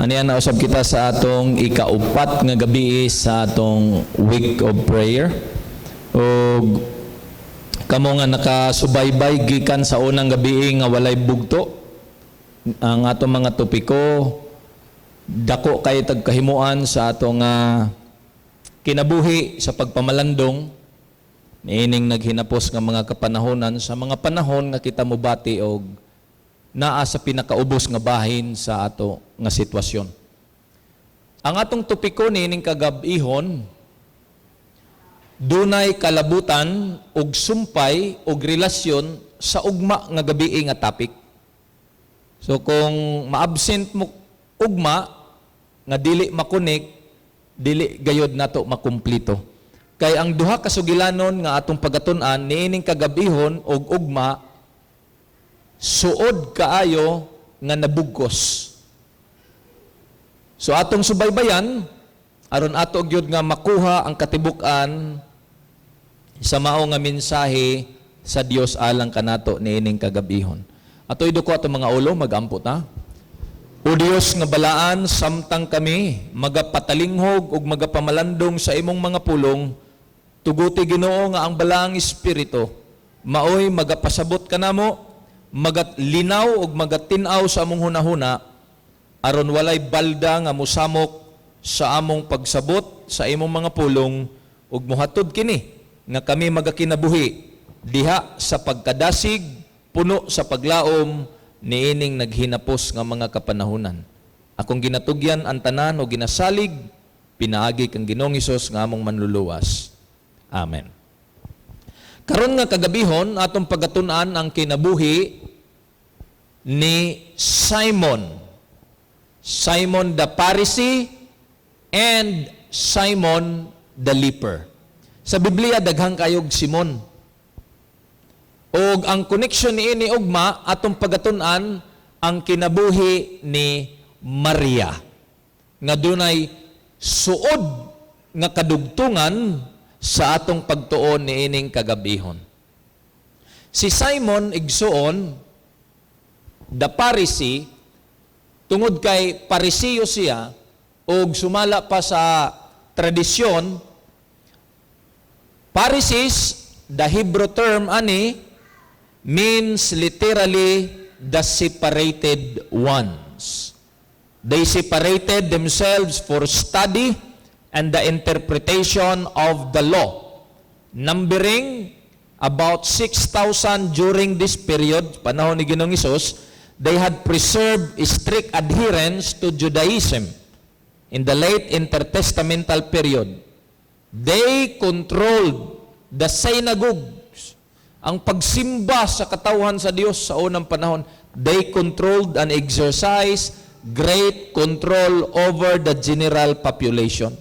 Aniya na usab kita sa atong ikaupat nga gabi sa atong week of prayer. O kamo nga nakasubaybay gikan sa unang gabi nga walay bugto. Ang atong mga topiko dako kay tagkahimuan sa atong kinabuhi sa pagpamalandong niining naghinapos nga mga kapanahonan sa mga panahon nga kita mobati og naa sa pinakaubos nga bahin sa ato nga sitwasyon. Ang atong topiko niining kagab-ihon dunay kalabutan og sumpay og relasyon sa ugma nga gabi nga topic. So kung ma-absent mo ugma nga dili makunik, dili gayod nato makumplito. Kay ang duha ka sugilanon nga atong pagatun-an niining kagab-ihon og ugma suod kaayo nga nabugkos. So atong subaybayan aron ato gyud nga makuha ang katibuk-an sa mao nga mensahe sa Dios alang kanato niining kagab-ihon. Ato iduko atong mga ulo magampo ta. O Dios nga balaan, samtang kami magapatalinghog ug magapamalandong sa imong mga pulong, tuguti Ginoo nga ang balaang espiritu maoy magapasabot kanamo, magatlinaw ug magatin-aw sa among hunahuna aron walay balda nga mosamok sa among pagsabot sa imong mga pulong ug mohatod kini nga kami magakinabuhi diha sa pagkadasig puno sa paglaom niining naghinapos nga mga kapanahunan. Akong ginatugyan ang tanan o ginasalig pinaagi kang Ginoong Hesus nga among manluluwas. Amen. Karon nga kagabihon atong pagatun-an ang kinabuhi ni Simon the Pharisee and Simon the leper. Sa Biblia daghang kayog Simon. Og ang connection ni ini ugma atong pagatun-an ang kinabuhi ni Maria nga dunay suod nga kadugtungan sa atong pagtuon ni ining kagabihon. Si Simon igsuon the Pharisee tungod kay Pariseo siya og sumala pa sa tradisyon. Pharisees, the Hebrew term ani means literally the separated ones. They separated themselves for study and the interpretation of the law. Numbering about 6,000 during this period, panahon ni Ginoong Hesus, they had preserved strict adherence to Judaism in the late intertestamental period. They controlled the synagogue. Ang pagsimba sa katawhan sa Dios sa unang panahon, they controlled and exercised great control over the general population.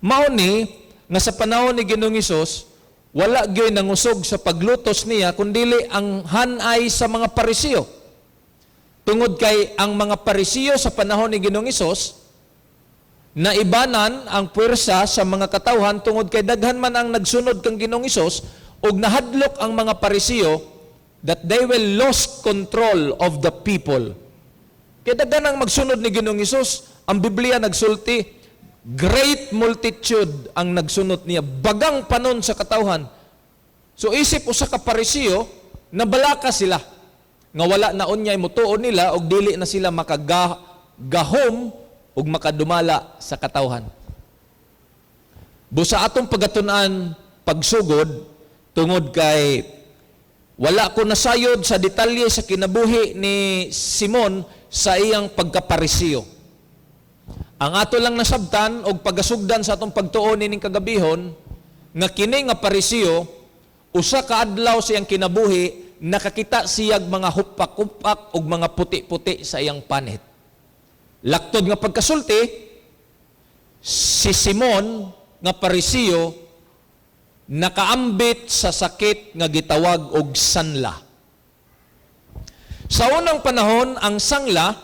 Mao ni nga sa panahon ni Ginoong Hesus, wala gyud nangusog sa paglutos niya kundili ang hanay sa mga Pariseo. Tungod kay ang mga Pariseo sa panahon ni Ginoong Hesus naibanan ang puwersa sa mga katawhan tungod kay daghan man ang nagsunod kang Ginoong Hesus. Og nahadlok ang mga Pariseo that they will lose control of the people. Kaya daghan ang magsunod ni Ginoong Hesus, ang Biblia nagsulti, great multitude ang nagsunod niya, bagang panon sa katawhan. So isip usa ka Pariseo, nabalaka sila, nga wala na unyay mutuon nila, og dili na sila makagahom, og makadumala sa katawhan. Busa atong pagatun-an pagsugod, tungod kay wala ko nasayod sa detalye sa kinabuhi ni Simon sa iyang pagkapariseo. Ang ato lang nasabtan og pagasugdan sa atong pagtuon ining kagabihon nga kini nga pariseo usa ka adlaw sa iyang kinabuhi nakakita siyag mga hupak-hupak og mga puti-puti sa iyang panit. Laktod nga pagkasulti si Simon nga pariseo nakaambit sa sakit nga gitawag og sanla. Sa unang panahon, ang sangla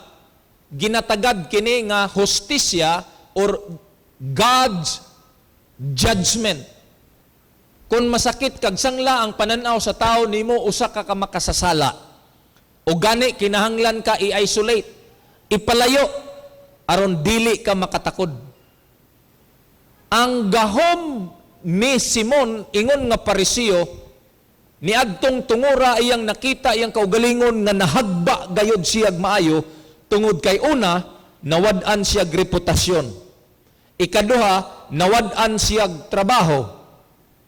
ginatagad kini nga hustisya or God's judgment. Kung masakit kag sangla ang pananaw sa tao nimo usa ka makasasala. O gani kinahanglan ka i-isolate, ipalayo aron dili ka makatakod. Ang gahom ni Simon ingon nga Pariseo niadtong tungura iyang nakita iyang kaugalingon nga nahagba gayod siyag maayo tungod kay una nawad-an siyag reputasyon. Ikaduha, nawad-an siyag trabaho.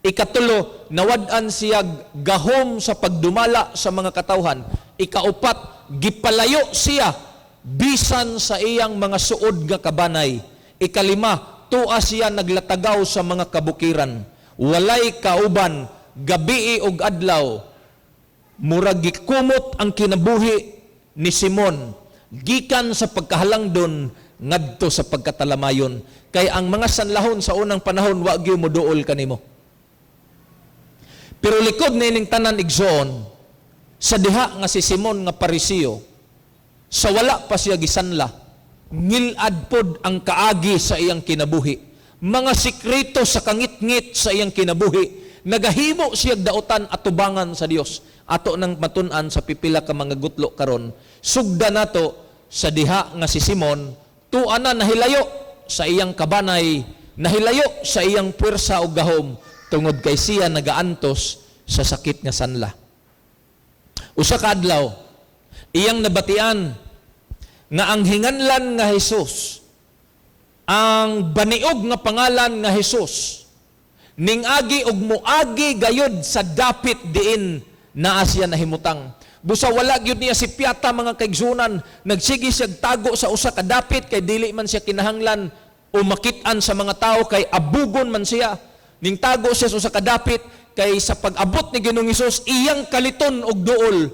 Ikatulo, nawad-an siyag gahom sa pagdumala sa mga katawhan. Ikaupat, gipalayo siya bisan sa iyang mga suod nga kabanay. Ikalima, tua siya naglatagaw sa mga kabukiran. Walay kauban, gabii og adlaw. Murag gikumot ang kinabuhi ni Simon. Gikan sa pagkahalangdon ngadto sa pagkatalamayon. Kay ang mga sanlahon sa unang panahon wa gyud moduol kanimo. Pero likod na ining tanan igsoon, sa diha nga si Simon nga Pariseo, sa wala pa siya gisanla, ngilad pod ang kaagi sa iyang kinabuhi. Mga sikreto sa kangit-ngit sa iyang kinabuhi, nagahimo siya dautan at tubangan sa Dios. Ato nang matun-an sa pipila ka mga gutlo karon, sugda nato sa diha nga si Simon, tuana nahilayo sa iyang kabanay, nahilayo sa iyang puwersa o gahom, tungod kay siya nagaantos sa sakit nga sanla. Usa ka adlaw, iyang nabatian nga ang hinganlan nga Hesus, ang baniog nga pangalan nga Hesus, ningagi og muagi gayod sa dapit diin naa siya nahimutang. Busa wala gyud niya si piyata mga kaigsunan, nagsigi siya tago sa usa ka dapit kay dili man siya kinahanglan o makit-an sa mga tao kay abugon man siya. Ning tago siya sa usa ka dapit kay sa pag-abot ni Ginoong Hesus iyang kaliton og duol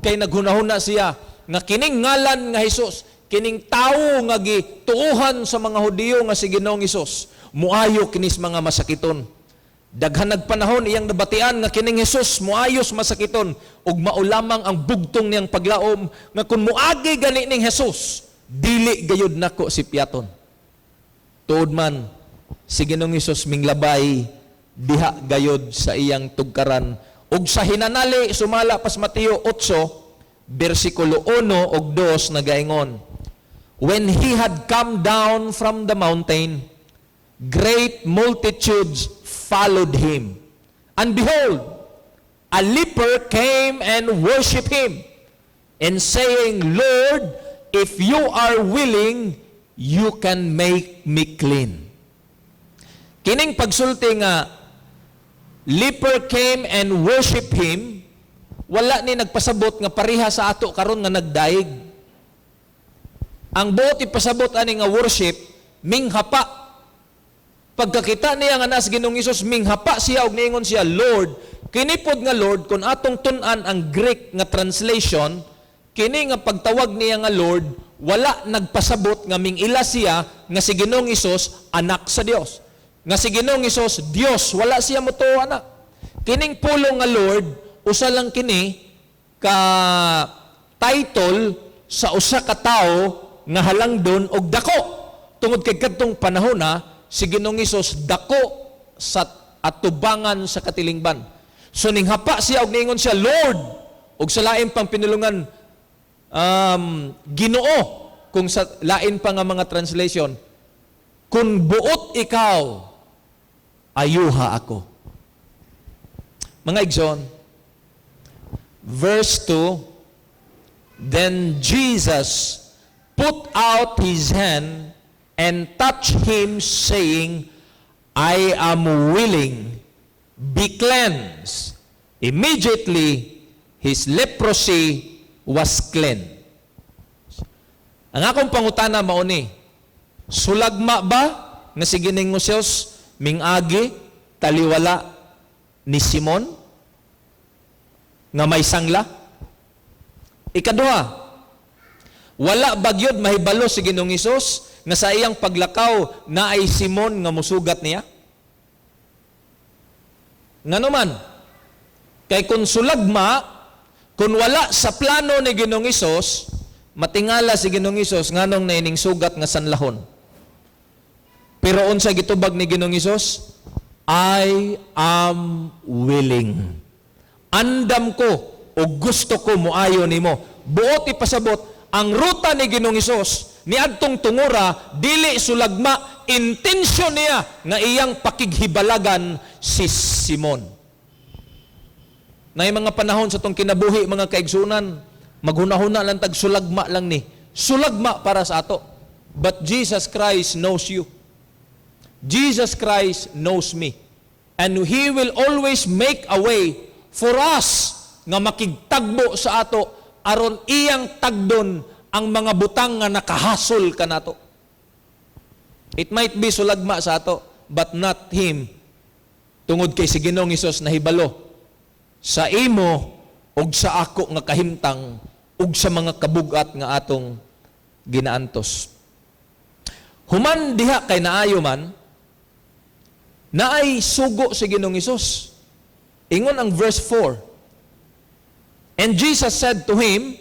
kay naghunahuna siya nga kining ngalan nga Hesus, kining tawo nga gituohan sa mga Hudiyo nga si Ginoong Hesus, muayo kinis mga masakiton. Daghan nagpanahon iyang nabatian nga kining Hesus muayos masakiton ug maulamang ang bugtong niyang paglaom nga kun muagi gani ning Hesus dili gayud nako si piaton. Tuod man si Ginoong Hesus minglabay diha gayod sa iyang tugkaran ug sa hinanali sumala pas Mateo 8 bersikulo 1 ug 2 nagaingon, when he had come down from the mountain, great multitudes followed him. And behold, a leper came and worshipped him, and saying, Lord, if you are willing, you can make me clean. Kining pagsulti nga, leper came and worshipped him, wala ni nagpasabot nga pariha sa ato karon nga nagdaig. Ang buot ipasabot ani nga worship, minghapa. Pagkakita niya nga nas Ginoong Hesus, minghapa siya og niingon siya, Lord. Kinipod nga Lord, kung atong tun-an ang Greek nga translation, kini nga pagtawag niya nga Lord, wala nagpasabot nga mingila siya nga si Ginoong Hesus anak sa Dios. Nga si Ginoong Hesus Dios, wala siya motuo anak. Kining pulong nga Lord, usa lang kini ka title sa usa ka tawo nga halangdon og dako. Tungod kay kadtong panahon si Ginoong Hesus dako sa atubangan sa katilingban. So ninghapa siya og niingon siya, Lord, og sa lain pang pinulungan Ginoo, kung sa lain pa nga mga translation, kung buot ikaw, ayuha ako. Mga igsoon, verse 2, then Jesus put out his hand and touched him, saying, I am willing, be cleansed. Immediately, his leprosy was cleansed. Ang akong pangutana mao ni, sulagma ba nga si Ginoong Hesus mingagi taliwala ni Simon nga may sangla? Ikaduha, wala bagyod mahibalo si Ginoong Hesus nga sa iyang paglakaw na ay Simon nga musugat niya? Ngano man, kay kung sulagma, kung wala sa plano ni Ginoong Hesus, matingala si Ginoong Hesus nganong naining sugat nga sanlahon. Pero unsa gitubag ni Ginoong Hesus? I am willing. Andam ko o gusto ko moayo nimo. Buot ipasabot ang ruta ni Ginoong Hesus niadtong tungura dili sulagma, intensyon niya nga iyang pakighibalagan si Simon. Nay mga panahon sa tong kinabuhi mga kaigsunan, maghunahuna lang tag sulagma lang ni. Sulagma para sa ato. But Jesus Christ knows you. Jesus Christ knows me. And He will always make a way for us nga makigtagbo sa ato aron iyang tagdon ang mga butang nga nakahasol kanato. It might be sulagma sa ato, but not Him. Tungod kay si Ginoong Hesus na hibalo sa imo ug sa ako nga kahimtang ug sa mga kabugat nga atong ginaantos. Human diha kay naayo man, naay sugo si Ginoong Hesus. Ingon ang verse 4. And Jesus said to him,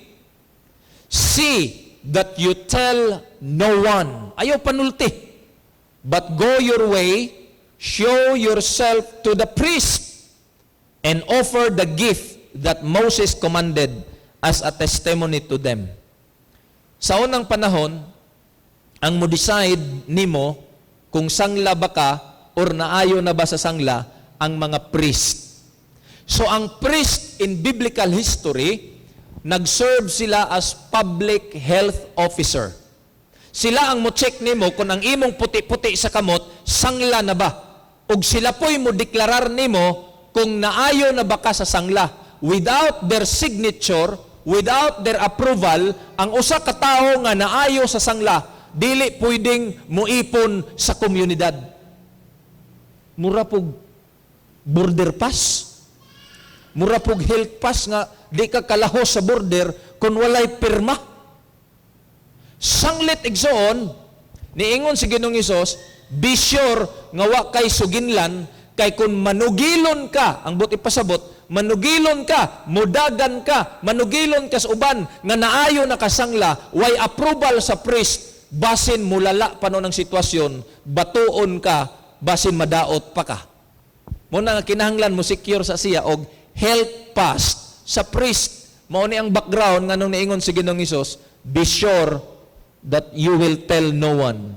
see that you tell no one. Ayaw panulti. But go your way, show yourself to the priest, and offer the gift that Moses commanded as a testimony to them. Sa unang panahon, ang mo decide nimo kung sangla ba ka or naayo na ba sa sangla ang mga priest. So ang priest in biblical history, nag-serve sila as public health officer. Sila ang mo-check nimo kung ang imong puti-puti sa kamot, sangla na ba? Ug sila po'y mo deklarar nimo kung naayo na ba ka sa sangla. Without their signature, without their approval, ang usa ka tawo nga naayo sa sangla, dili pwedeng muipon sa komunidad. Mura pog border pass. Mura pog health pass nga di ka kalahos sa border kung walay pirma. Sanglit igsoon, niingon si Ginoong Hesus, be sure nga wa kay suginlan, kay kung manugilon ka, ang buti pasabot, manugilon ka, mudagan ka, manugilon ka sa uban, nga naayo na kasangla, way approval sa priest, basin mulala pa no ng sitwasyon, batuon ka, basin madaot pa ka. Muna nga kinahanglan mo secure sa siya og health pass sa priest. Mao ni ang background nga nung niingon si Ginoong Hesus, be sure that you will tell no one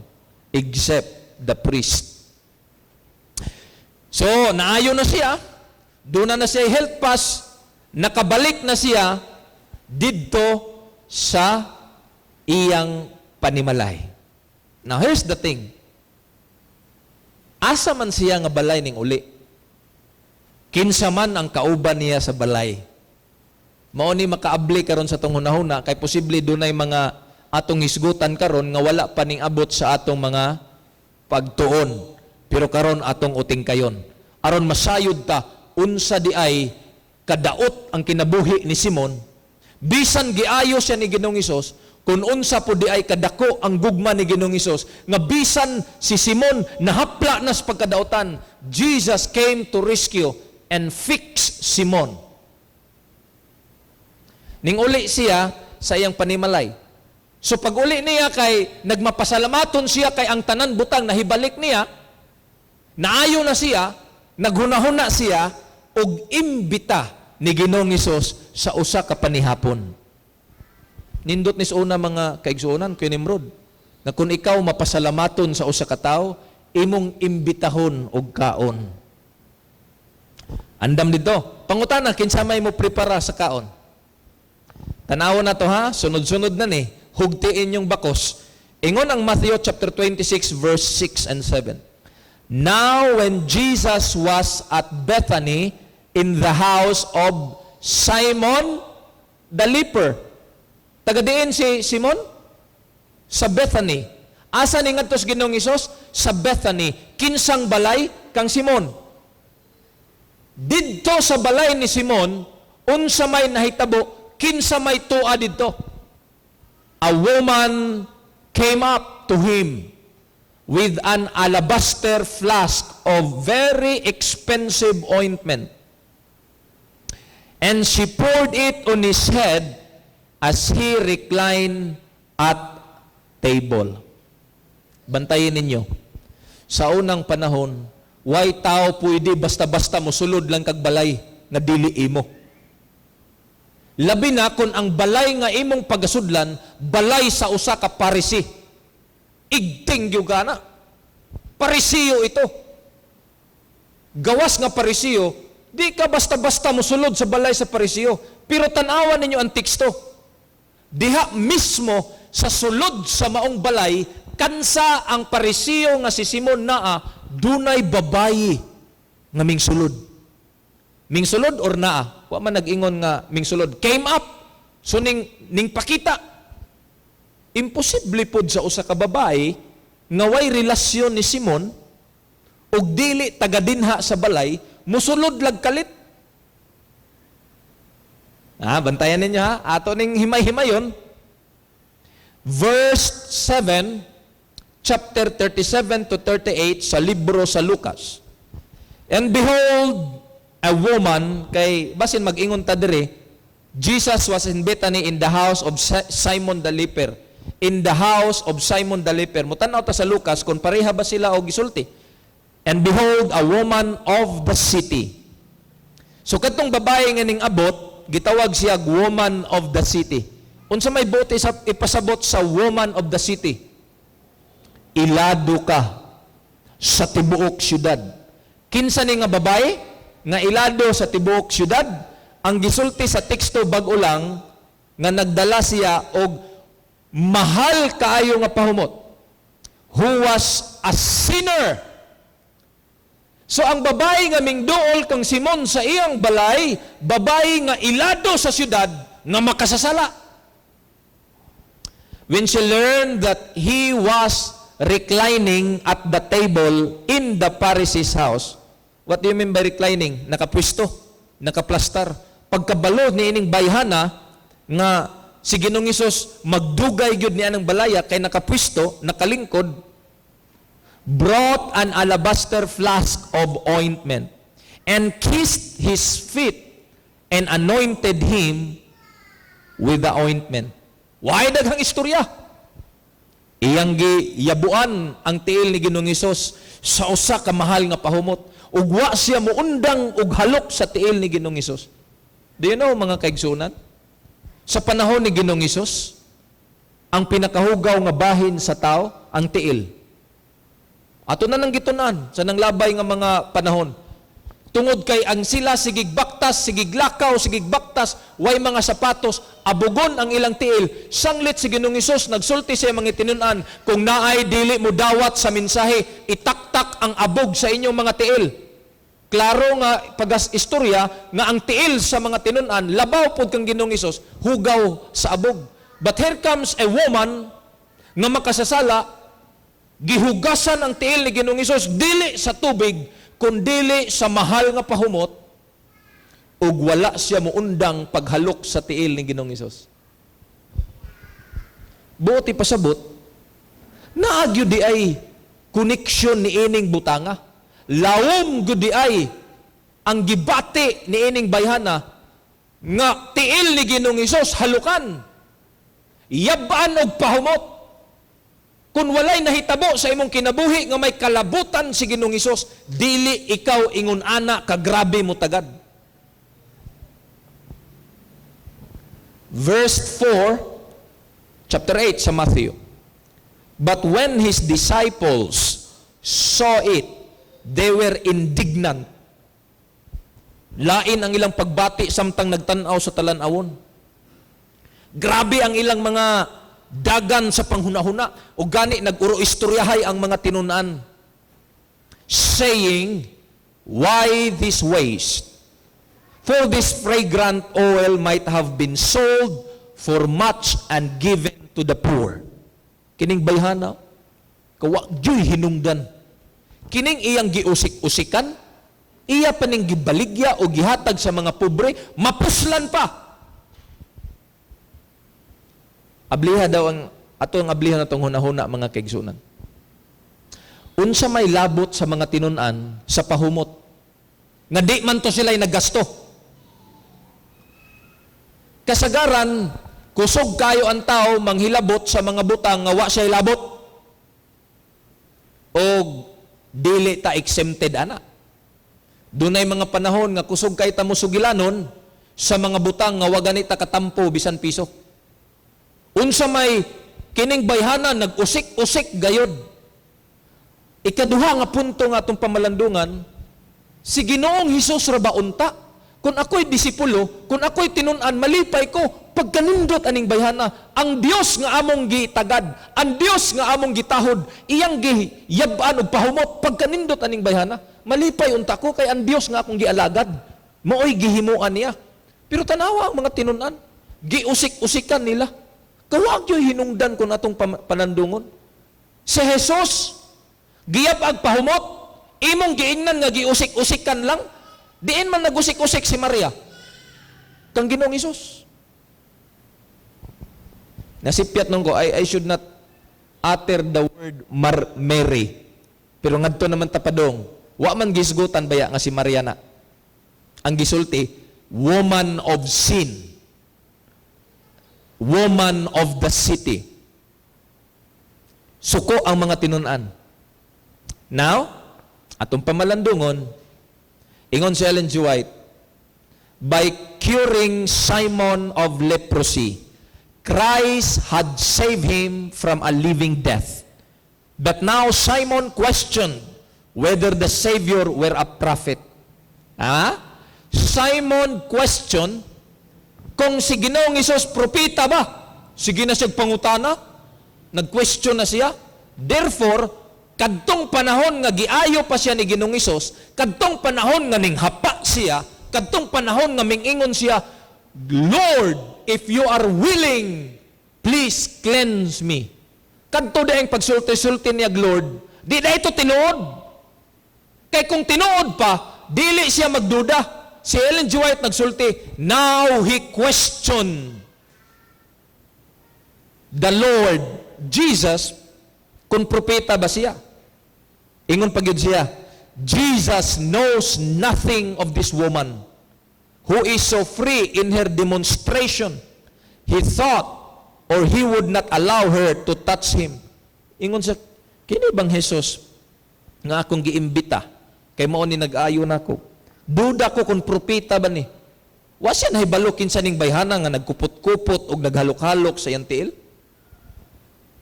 except the priest. So, naayo na siya, doon na siya health pass, nakabalik na siya didto sa iyang panimalay. Now, here's the thing. Asa man siya nga balay ning uli. Kinsa man ang kauban niya sa balay. Mao ni makaabli karon sa tong hunahuna kay posible dunay mga atong hisgutan karon nga wala pa ning abot sa atong mga pagtuon. Pero karon atong uting kayon. Aron masayod ta unsa di ay kadaot ang kinabuhi ni Simon, bisan giayo siya ni Ginoong Hesus, kung unsa po di ay kadako ang gugma ni Ginoong Hesus, nga bisan si Simon nahapla na sa pagkadaotan, Jesus came to rescue and fix Simon. Ning uli siya sa iyang panimalay. So pag uli niya kay nagmapasalamaton siya kay ang tanan butang nahibalik niya, naayo na siya, naghunahuna siya og imbita ni Ginoong Hesus sa usa ka panihapon. Nindot ni una mga kaigsuonan kay Nimrod, na kung ikaw mapasalamaton sa usa ka tawo, imong imbitahon og kaon. Andam dito, pangutana kinsa may mo prepara sa kaon. Tanawon na to ha, sunod-sunod na ni, hugtiin yung bakos. Ingon ang Matthew chapter 26 verse 6 and 7. Now when Jesus was at Bethany in the house of Simon the leper. Tagadiin si Simon? Sa Bethany. Asa ni ngadtos Ginoong Hesus? Sa Bethany. Kinsang balay kang Simon. Didto sa balay ni Simon, unsa may nahitabo, kinsa may tua didto. A woman came up to him with an alabaster flask of very expensive ointment. And she poured it on his head as he reclined at table. Bantayin ninyo. Sa unang panahon, way tao pwede basta-basta mo sulod lang kag balay na dili imo. Labi na kung ang balay nga imong pagasudlan, balay sa usa ka Parisi. Igting gyud kana. Parisiyo ito. Gawas nga Parisiyo, di ka basta-basta mosulod sa balay sa Parisiyo. Pero tanawan ninyo ang teksto. Diha mismo sa sulod sa maong balay, kansa ang Parisiyo nga si Simon naa, dunay babayi nga mingsulod. Mingsulod or naa? Wa man nag-ingon nga mingsulod. Came up. So ning pakita. Imposible pod sa usa ka babae nga way relasyon ni Simon ug dili taga-dinha sa balay, musulod lag kalit. Bantayan ninyo ha. Ato ning himay-himayon. Verse 7, chapter 37 to 38 sa libro sa Lucas. And behold, a woman, kay basin mag-ingon ta dire, Jesus was in Bethany in the house of Simon the leper. In the house of Simon the leper. Mutanaw ta sa Lucas kung pareha ba sila o gisulti. And behold, a woman of the city. So katong babae nga ning abot, gitawag siya woman of the city. Unsa may buti sa ipasabot sa woman of the city? Ilado ka sa tibuok syudad. Kinsa ni nga babae nga ilado sa tibuok syudad? Ang gisulti sa teksto bag-o lang nga nagdala siya og mahal kaayo nga pahumot, who was a sinner. So ang babae nga mingduol kang Simon sa iyang balay, babae nga ilado sa syudad nga makasasala. When she learned that he was reclining at the table in the Pharisee's house. What do you mean by reclining? Nakapwesto, nakaplastar. Pagkabalo ni ining bayhana nga si Ginoong Hesus magdugay gyud niya ng balaya kay nakapwesto, nakalingkod, brought an alabaster flask of ointment and kissed his feet and anointed him with the ointment. Why daghang istorya? Iyang giyabuan ang tiil ni Ginoong Hesus sa usa ka mahal nga pahumot. Ug wa siya muundang og halok sa tiil ni Ginoong Hesus. Do you know mga kaigsunan? Sa panahon ni Ginoong Hesus, ang pinakahugaw nga bahin sa tao, ang tiil. Ato na nang gitunan sa nanglabay nga mga panahon. Tungod kay ang sila sigig baktas, sigig lakaw, sigig baktas, way mga sapatos, abugon ang ilang tiil. Sanglit si Ginoong Hesus nagsulti sa mga tinunan, kung naay dili mo dawat sa mensahe, itaktak ang abog sa inyong mga tiil. Klaro nga pagas-istorya nga ang tiil sa mga tinunan, labaw pod kang Ginoong Hesus, hugaw sa abog. But here comes a woman nga makasasala, gihugasan ang tiil ni Ginoong Hesus, dili sa tubig, kundili sa mahal nga pahumot, ug wala siya muundang paghalok sa tiil ni Ginoong Hesus. Buti pasabot, naagyo di ay koneksyon ni ining butanga. Lawom gyud di ay ang gibati ni ining bayhana nga tiil ni Ginoong Hesus halukan, yabaan og pahumot. Kung walay nahitabo sa imong kinabuhi nga may kalabutan si Ginoong Hesus, dili ikaw ingon ana ka grabe mo tagad. Verse 4, chapter 8 sa Matthew. But when his disciples saw it, they were indignant. Lain ang ilang pagbati samtang nagtanaw sa talan-awon. Grabe ang ilang mga dagan sa panghunahuna o gani nag-uro istoryahay ang mga tinunan, saying, why this waste? For this fragrant oil might have been sold for much and given to the poor. Kining bayhana, kawagyoy hinungdan. Kining iyang giusik-usikan, iya pa ning gibaligya o gihatag sa mga pobre, mapuslan pa. Abliha daw ang abliha na itong hunahuna mga kaigsunan. Unsa may labot sa mga tinunan sa pahumot, nga di man to sila'y naggasto. Kasagaran, kusog kayo ang tao manghilabot sa mga butang nga wa siya'y labot. O dili ta exempted ana. Dunay mga panahon nga kusog kay ta mo sugilanon, sa mga butang nga wa ganita katampo bisan piso. Unsa may kining bayhana nag-usik-usik gayod. Ikaduha nga punto nga atong pamalandungan, si Ginoong Hesus ra ba unta? Kung ako'y disipulo, kung ako'y tinun-an, malipay ko, pagkanindot aning bayhana, ang Dios nga among gitagad, ang Dios nga among gitahod, iyang giyabaan o pahumot, pagkanindot aning bayhana, malipay unta ko, kay ang Dios nga akong gialagad, maoy gihimuan niya. Pero tanawa ang mga tinun-an, giusik-usikan nila, kawag yo'y hinungdan ko natong panandungon. Si Jesus, giyabag pahumot, imong giingnan nga giusik-usikan lang, diin man nagusik-usik si Maria, kang Ginoong Hesus. Nasipyat nung ko, I should not utter the word Mary. Pero ngadto naman tapadong, wa man gisgutan baya nga si Maria na. Ang gisulti, woman of sin. Woman of the city. Suko ang mga tinun-an. Now, atong pamalandungon, ingon si Ellen G. White, by curing Simon of leprosy, Christ had saved him from a living death. But now Simon questioned whether the Savior were a prophet. Simon questioned kung si Ginoong Hesus propeta ba? Sige na siya pangutana, nag-question na siya. Therefore, kadtong panahon nga giayo pa siya ni Ginoong Hesus, kadtong panahon nga ninghapa siya, kadtong panahon nga mingingon siya, Lord, if you are willing, please cleanse me. Kadto daing pagsulti-sulti niya, Lord, di na ito tinuod. Kay kung tinuod pa, dili siya magduda. Si Ellen G. White nagsulti, now he questioned the Lord Jesus kung propeta ba siya. Ingon pagyud siya, Jesus knows nothing of this woman who is so free in her demonstration. He thought or he would not allow her to touch him. Ingon siya, kini bang Jesus nga akong giimbita kay mao ni nag-ayo nako. Duda ko kung propeta ba ni. Wa siya nahibalukin sa ning bayhana nga nagkupot-kupot og naghalok-halok sa iyang tiil.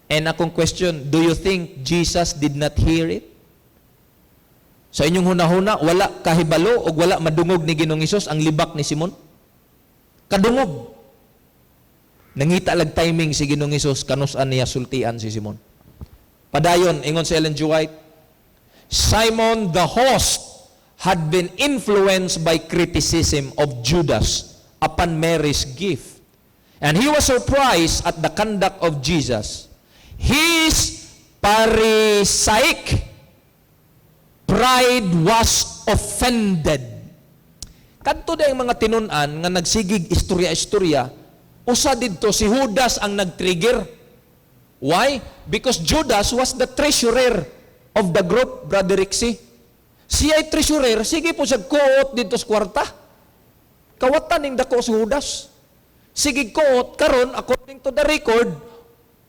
And akong question, do you think Jesus did not hear it? Sa inyong hunahuna, wala kahibalo o wala madungog ni Ginoong Hesus ang libak ni Simon? Kadungog. Nangita lag timing si Ginoong Hesus, kanusan niya sultian si Simon. Padayon, ingon si Ellen G. White, Simon the host had been influenced by criticism of Judas upon Mary's gift. And he was surprised at the conduct of Jesus. His Pharisaic pride was offended. Kadto day mga tinun-an nga nagsigig istorya-istorya, usa didto si Judas ang nag-trigger. Why? Because Judas was the treasurer of the group, Brother Rixie. Siya ay treasurer, sige po siya kuot dito sa kwarta. Kawatan ning dako si Judas. Sige kuot, karon according to the record,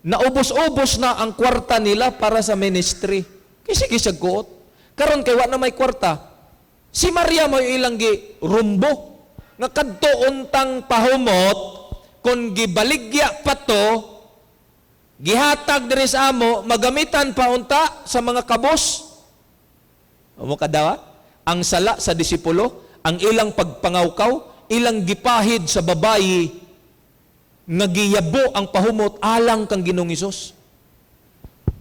naubos-ubos na ang kwarta nila para sa ministry. Kasi sige siya kuot. Karon kay wa na may kwarta, si Maria mo ilang gi rumbo nga kadto untang pahumot kun gibaligya pa to gihatag diri sa amo magamitan pa unta sa mga kabos. Amo kadawa ang sala sa disipulo, ang ilang pagpangawkaw, ilang gipahid sa babayi nga giyabo ang pahumot alang kang Ginoong Hesus.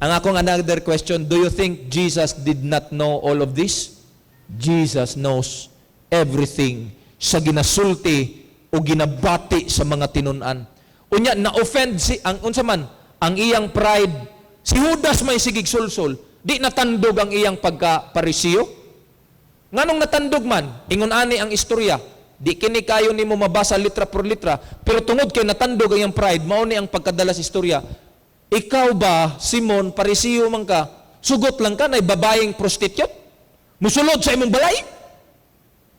Ang akong another question, do you think Jesus did not know all of this? Jesus knows everything sa ginasulti o ginabati sa mga tinun-an. Unya, na-offend si, ang unsa man, ang iyang pride. Si Judas may sigig sulsol, di natandog ang iyang pagka-parisiyo. Nganong natandog man, ingon ani ang istorya, di kini kayo nimo mabasa litra por litra, pero tungod kay natandog ang iyang pride, mao ni ang pagkadala sa istorya. Ikaw ba, Simon, parisiyo man ka, sugot lang ka na babaeng prostitute? Musulod sa imong balay?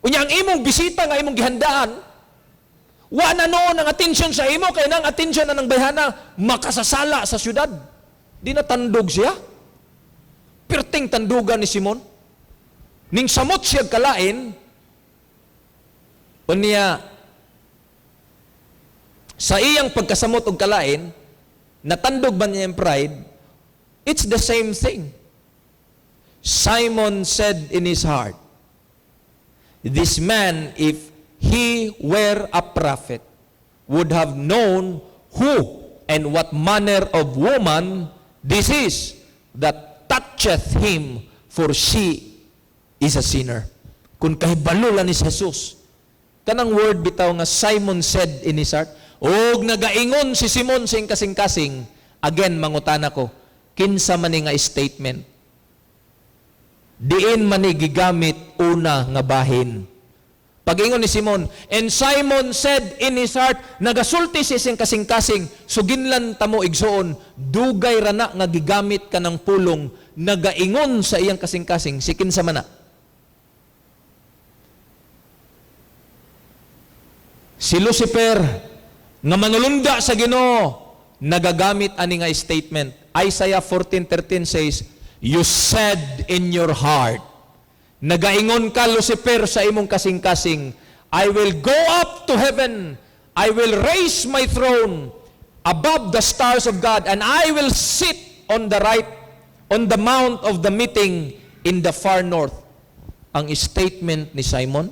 Unya ang imong bisita nga imong gihandaan, wa na noon ang atensyon sa imo, kaya nang atensyon na ng bayhana, makasasala sa syudad. Di natandog siya. Perting tandugan ni Simon. Ning samot siya kalain, unya, sa iyang pagkasamot og kalain, natandog ba niya yung pride? It's the same thing. Simon said in his heart, this man, if he were a prophet, would have known who and what manner of woman this is that toucheth him, for she is a sinner. Kung kahibalo lang ni Jesus, kanang word bitaw nga Simon said in his heart, og nagaingon si Simon sing kasing-kasing, again, mangutana ko, kinsa man ni nga statement? Diin man ni gigamit una nga bahin. Pag-ingon ni Simon, and Simon said in his heart, nagasulti siya sing kasing-kasing, suginlan tamo igsoon, dugay rana nga gigamit ka ng pulong, nagaingon sa iyang kasing-kasing, si kinsa man na. Si Lucifer, nga manulunda sa Ginoo, nagagamit ani nga statement. Isaiah 14:13 says, you said in your heart, nagaingon ka, Lucifer, sa imong kasing-kasing, I will go up to heaven, I will raise my throne above the stars of God, and I will sit on the right, on the mount of the meeting in the far north. Ang statement ni Simon,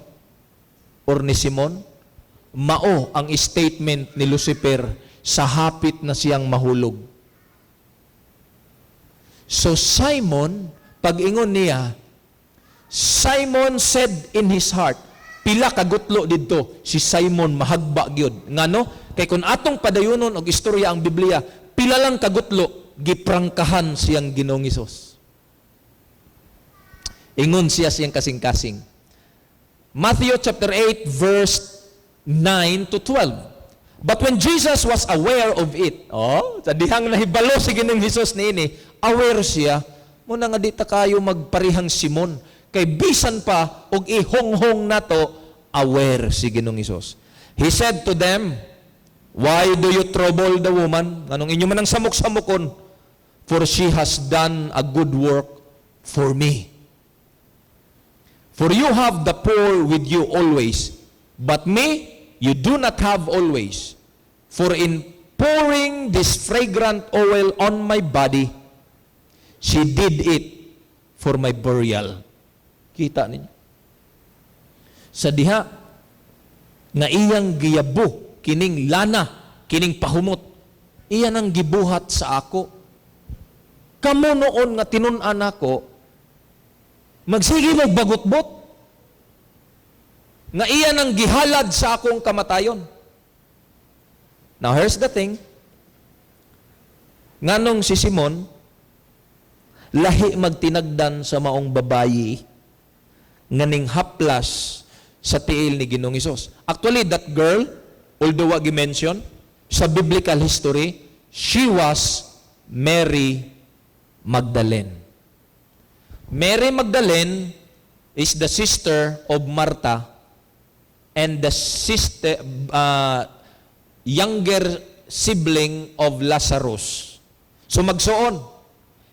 or ni Simon, mao ang statement ni Lucifer sa hapit na siyang mahulog. So Simon, pag-ingon niya, Simon said in his heart, pila kagutlo didto si Simon mahagba gyud. Ngano? Kay kun atong padayunon og istorya ang Biblia, pila lang kagutlo giprangkahan siyang Ginoong Hesus. Ingon siya siyang kasing-kasing. Matthew chapter 8 verse 9 to 12. But when Jesus was aware of it, sa dihang nahibalo si Ginoong Hesus niini, aware siya, muna nga di ta kayo magparihang Simon, kay bisan pa og ihonghong nato, aware si Ginoong Hesus. He said to them, why do you trouble the woman? Anong inyo man ang samok-samokon? For she has done a good work for me. For you have the poor with you always, but me you do not have always. For in pouring this fragrant oil on my body, she did it for my burial. Kita ninyo. Sa diha, nga iyang giyabo, kining lana, kining pahumot, iyan ang gibuhat sa ako. Kamo noon nga tinun-an ako, magsige magbagot-bot, nga iyan ang gihalad sa akong kamatayon. Now here's the thing, nganong si Simon, lahi magtinagdan sa maong babayi, nganing haplas sa tiil ni Ginoong Hesus. Actually, that girl, although wag i-mention, sa biblical history, she was Mary Magdalene. Mary Magdalene is the sister of Martha and the sister, younger sibling of Lazarus. So magsuon,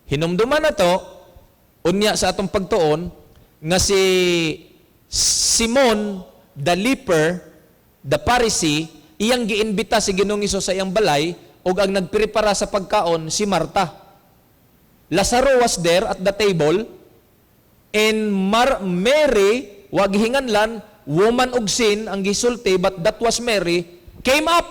hinumduman na to, unya sa atong pagtuon, nga si Simon the leper, the Pharisee, iyang giimbita si Ginoong Hesus sa iyang balay ug ang nagprepara sa pagkaon si Marta. Lazaro was there at the table, and Mary, wag hinganlan, woman og sin ang gisulti, but that was Mary, came up.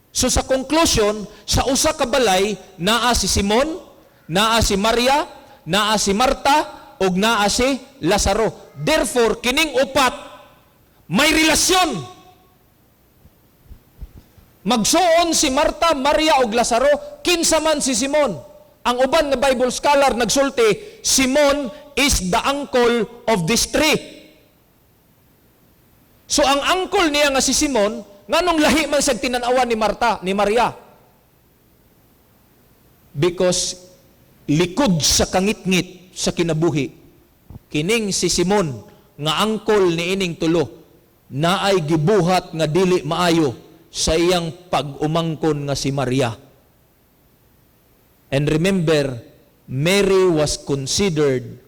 So sa conclusion, sa usa ka balay, naa si Simon, naa si Maria, naa si Marta, ug naa si Lazaro. Therefore, kining upat may relasyon. Magsuon si Marta, Maria ug Lazaro, kinsa man si Simon. Ang uban nga Bible scholar nagsulti, Simon is the uncle of these three. So ang uncle niya nga si Simon, nganong lahi man sa tinanawan ni Marta, ni Maria? Because likod sa kangit-ngit sa kinabuhi, kining si Simon nga angkol ni ining tulo naay gibuhat nga dili maayo sa iyang pag-umangkon nga si Maria. And remember, Mary was considered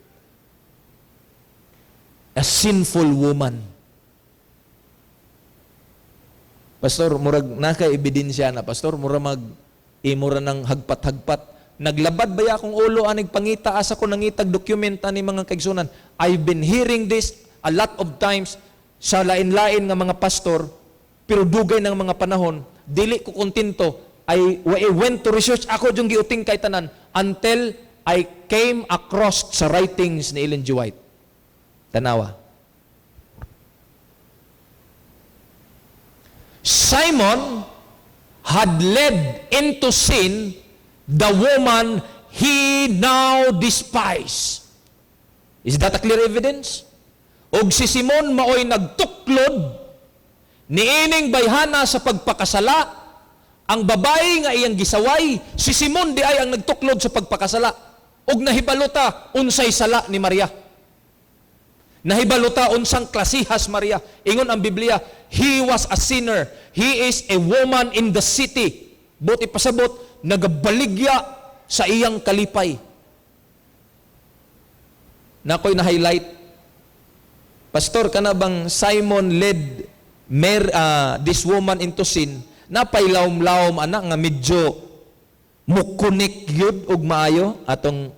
a sinful woman. Pastor, murag naka-ebidensya na, Pastor, imura ng hagpat-hagpat. Naglabad ba akong ulo anig pangita asa ko nangitag dokumenta ni mga kaigsunan? I've been hearing this a lot of times sa lain-lain nga mga pastor, pero dugay ng mga panahon, dili ko kontento. I went to research, ako yung giuting kay tanan, until I came across sa writings ni Ellen G. White. Tanawa. Simon had led into sin the woman he now despised. Is that a clear evidence? Og si Simon maoy nagtuklod niining bayhana sa pagpakasala. Ang babae nga iyang gisaway, si Simon di ay ang nagtuklod sa pagpakasala. Og nahibaluta unsay sala ni Maria. Nahibaluta unsang klasihas Maria. Ingon ang Biblia, he was a sinner. He is a woman in the city. Buti pasabot, nagabaligya sa iyang kalipay. Nakoy na-highlight. Pastor, kana bang Simon led this woman into sin? Napailawom-lawom anak nga medyo mukunik yun ug maayo atong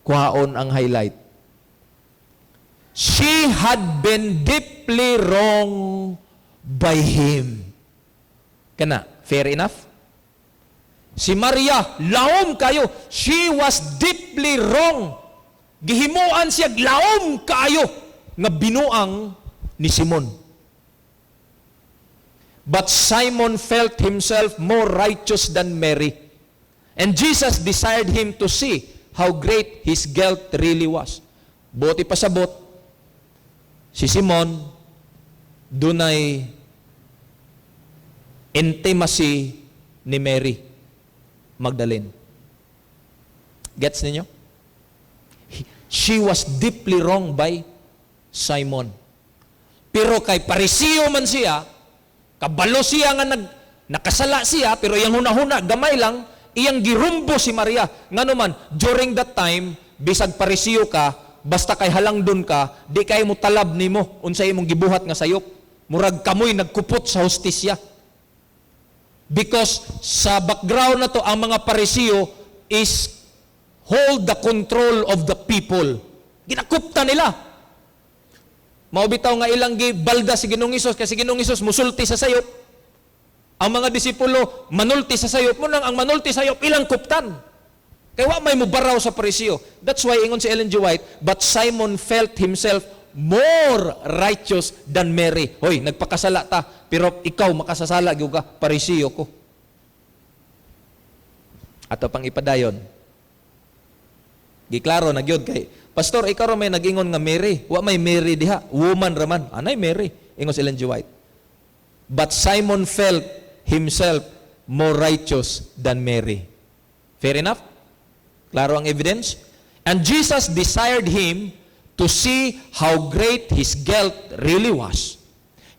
kuhaon ang highlight. She had been deeply wrong by him. Kana, fair enough? Si Maria, lawom kayo. She was deeply wrong. Gihimuan siya, lawom kayo nga binuang ni Simon. But Simon felt himself more righteous than Mary. And Jesus desired him to see how great his guilt really was. Buti pasabot, si Simon, dunay intimacy ni Mary Magdalene. Gets ninyo? She was deeply wronged by Simon. Pero kay Pariseo man siya, kabalo siya nga nakasala siya, pero iyang huna-huna, gamay lang, iyang girumbo si Maria. Nga naman, during that time, bisag Pariseo ka, basta kay halangdon ka, di kay mo talab nimo unsay imong gibuhat nga sayop. Murag kamoy nagkupot sa hostisya. Because sa background na to, ang mga Pariseo is hold the control of the people. Ginakupta nila. Maubitaw nga ilang gibalda si Ginoong Hesus kasi Ginoong Hesus musulti sa sayop. Ang mga disipulo manulti sa sayop mo nang ang manulti sa sayop ilang kuptan. Kaya wa may mubaraw sa Pariseo. That's why ingon si Ellen G. White, but Simon felt himself more righteous than Mary. Hoy, nagpakasala ta, pero ikaw makasasala gyud ka, Pariseo ko. Ato pang ipadayon. Giklaro na gyud kay Pastor, ikaw ra may nag-ingon nga Mary. Wa may Mary diha. Woman raman. Anay Mary. Ingon si Ellen G. White. But Simon felt himself more righteous than Mary. Fair enough? Klaro ang evidence? And Jesus desired him to see how great his guilt really was.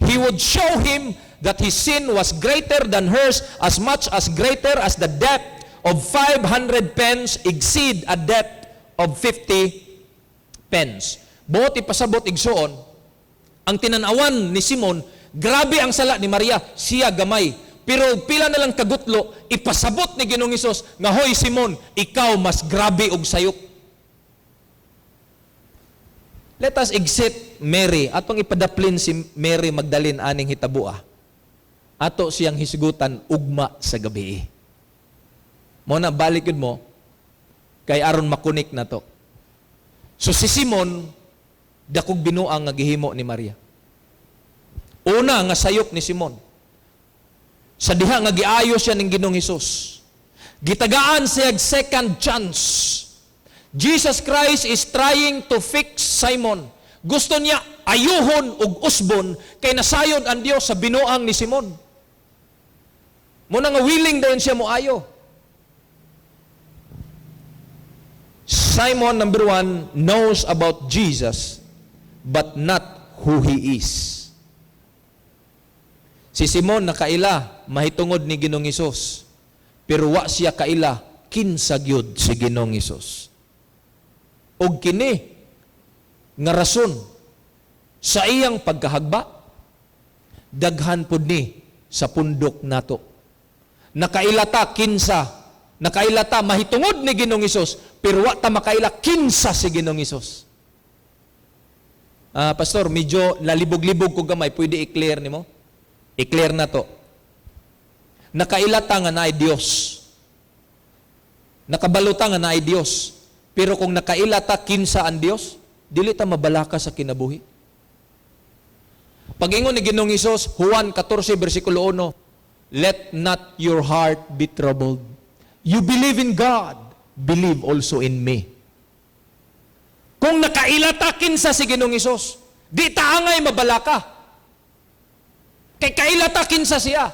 He would show him that his sin was greater than hers, as much as greater as the debt of 500 pence exceed a debt of 50 pence. Buot ipasabot igsoon, ang tinanawan ni Simon, grabe ang sala ni Maria, siya gamay. Pero pila na lang kagutlo, ipasabot ni Ginoong Hesus nga, hoy Simon, ikaw mas grabe og sayop. Let us exit Mary. Atong ipadaplin si Mary Magdalene aning hitabua. Ato siyang hisgutan ugma sa gabi. Muna balik yun mo, kay aron makunik na to. So si Simon, dakog binuang nga gihimo ni Maria. Una nga sayop ni Simon. Sa diha nga giayo siya ning Ginoong Hesus. Gitagaan siya second chance. Jesus Christ is trying to fix Simon. Gusto niya ayuhon ug usbon kay nasayod ang Dios sa binuang ni Simon. Muna nga willing dayon siya mo ayo. Simon, number 1, knows about Jesus, but not who He is. Si Simon nakaila, mahitungod ni Ginoong Hesus, pero wa siya kaila, kinsagyod si Ginoong Hesus. Og kini, nga rason, sa iyang pagkahagba, daghan pud ni sa pundok nato. Nakailata kinsa, nakailata mahitungod ni Ginoong Hesus, pero wa ta makaila kinsa si Ginoong Hesus. Pastor, medyo lalibog-libog ko gamay, pwede i-clear nimo? I-clear na to. Nakailata nga na ay Dios. Nakabaluta nga na ay Dios. Pero kung nakailata kinsa ang Dios, dili ta mabalaka sa kinabuhi. Pag-ingon ni Ginoong Hesus, Juan 14 versikulo 1, let not your heart be troubled. You believe in God, believe also in me. Kung nakailata kinsa si Ginoong Hesus, di ta angay mabalaka. Kay kailata kinsa siya.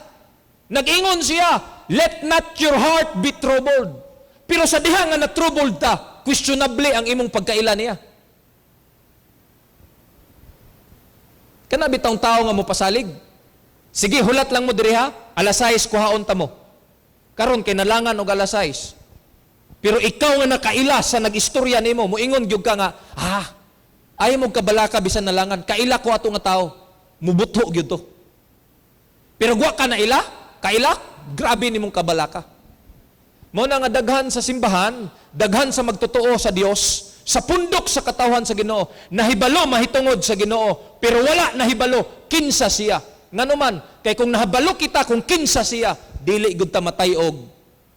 Nag-ingon siya, let not your heart be troubled. Pero sa diha nga na-troubled ta, questionable ang imong pagkaila niya. Kana bitong tao nga mo pasalig. Sige, hulat lang mo diri ha, alas 6 kuhaon ta mo. Karon kay nalangan og alas 6. Pero ikaw nga nakaila sa nag-istorya nimo, moingon gyud ka nga, ay mo kabalaka bisan nalangan, kaila ko ato nga tao. Mubutho gyud to. Pero gwa ka na ila, kaila, grabe nimong kabalaka. Mao na nga daghan sa simbahan, daghan sa magtotoo sa Dios, sa pundok sa katawhan sa Ginoo, nahibalo mahitungod sa Ginoo, pero wala nahibalo kinsa siya. Nganuman, kay kung nahabalo kita kung kinsa siya, dili gud ta matayog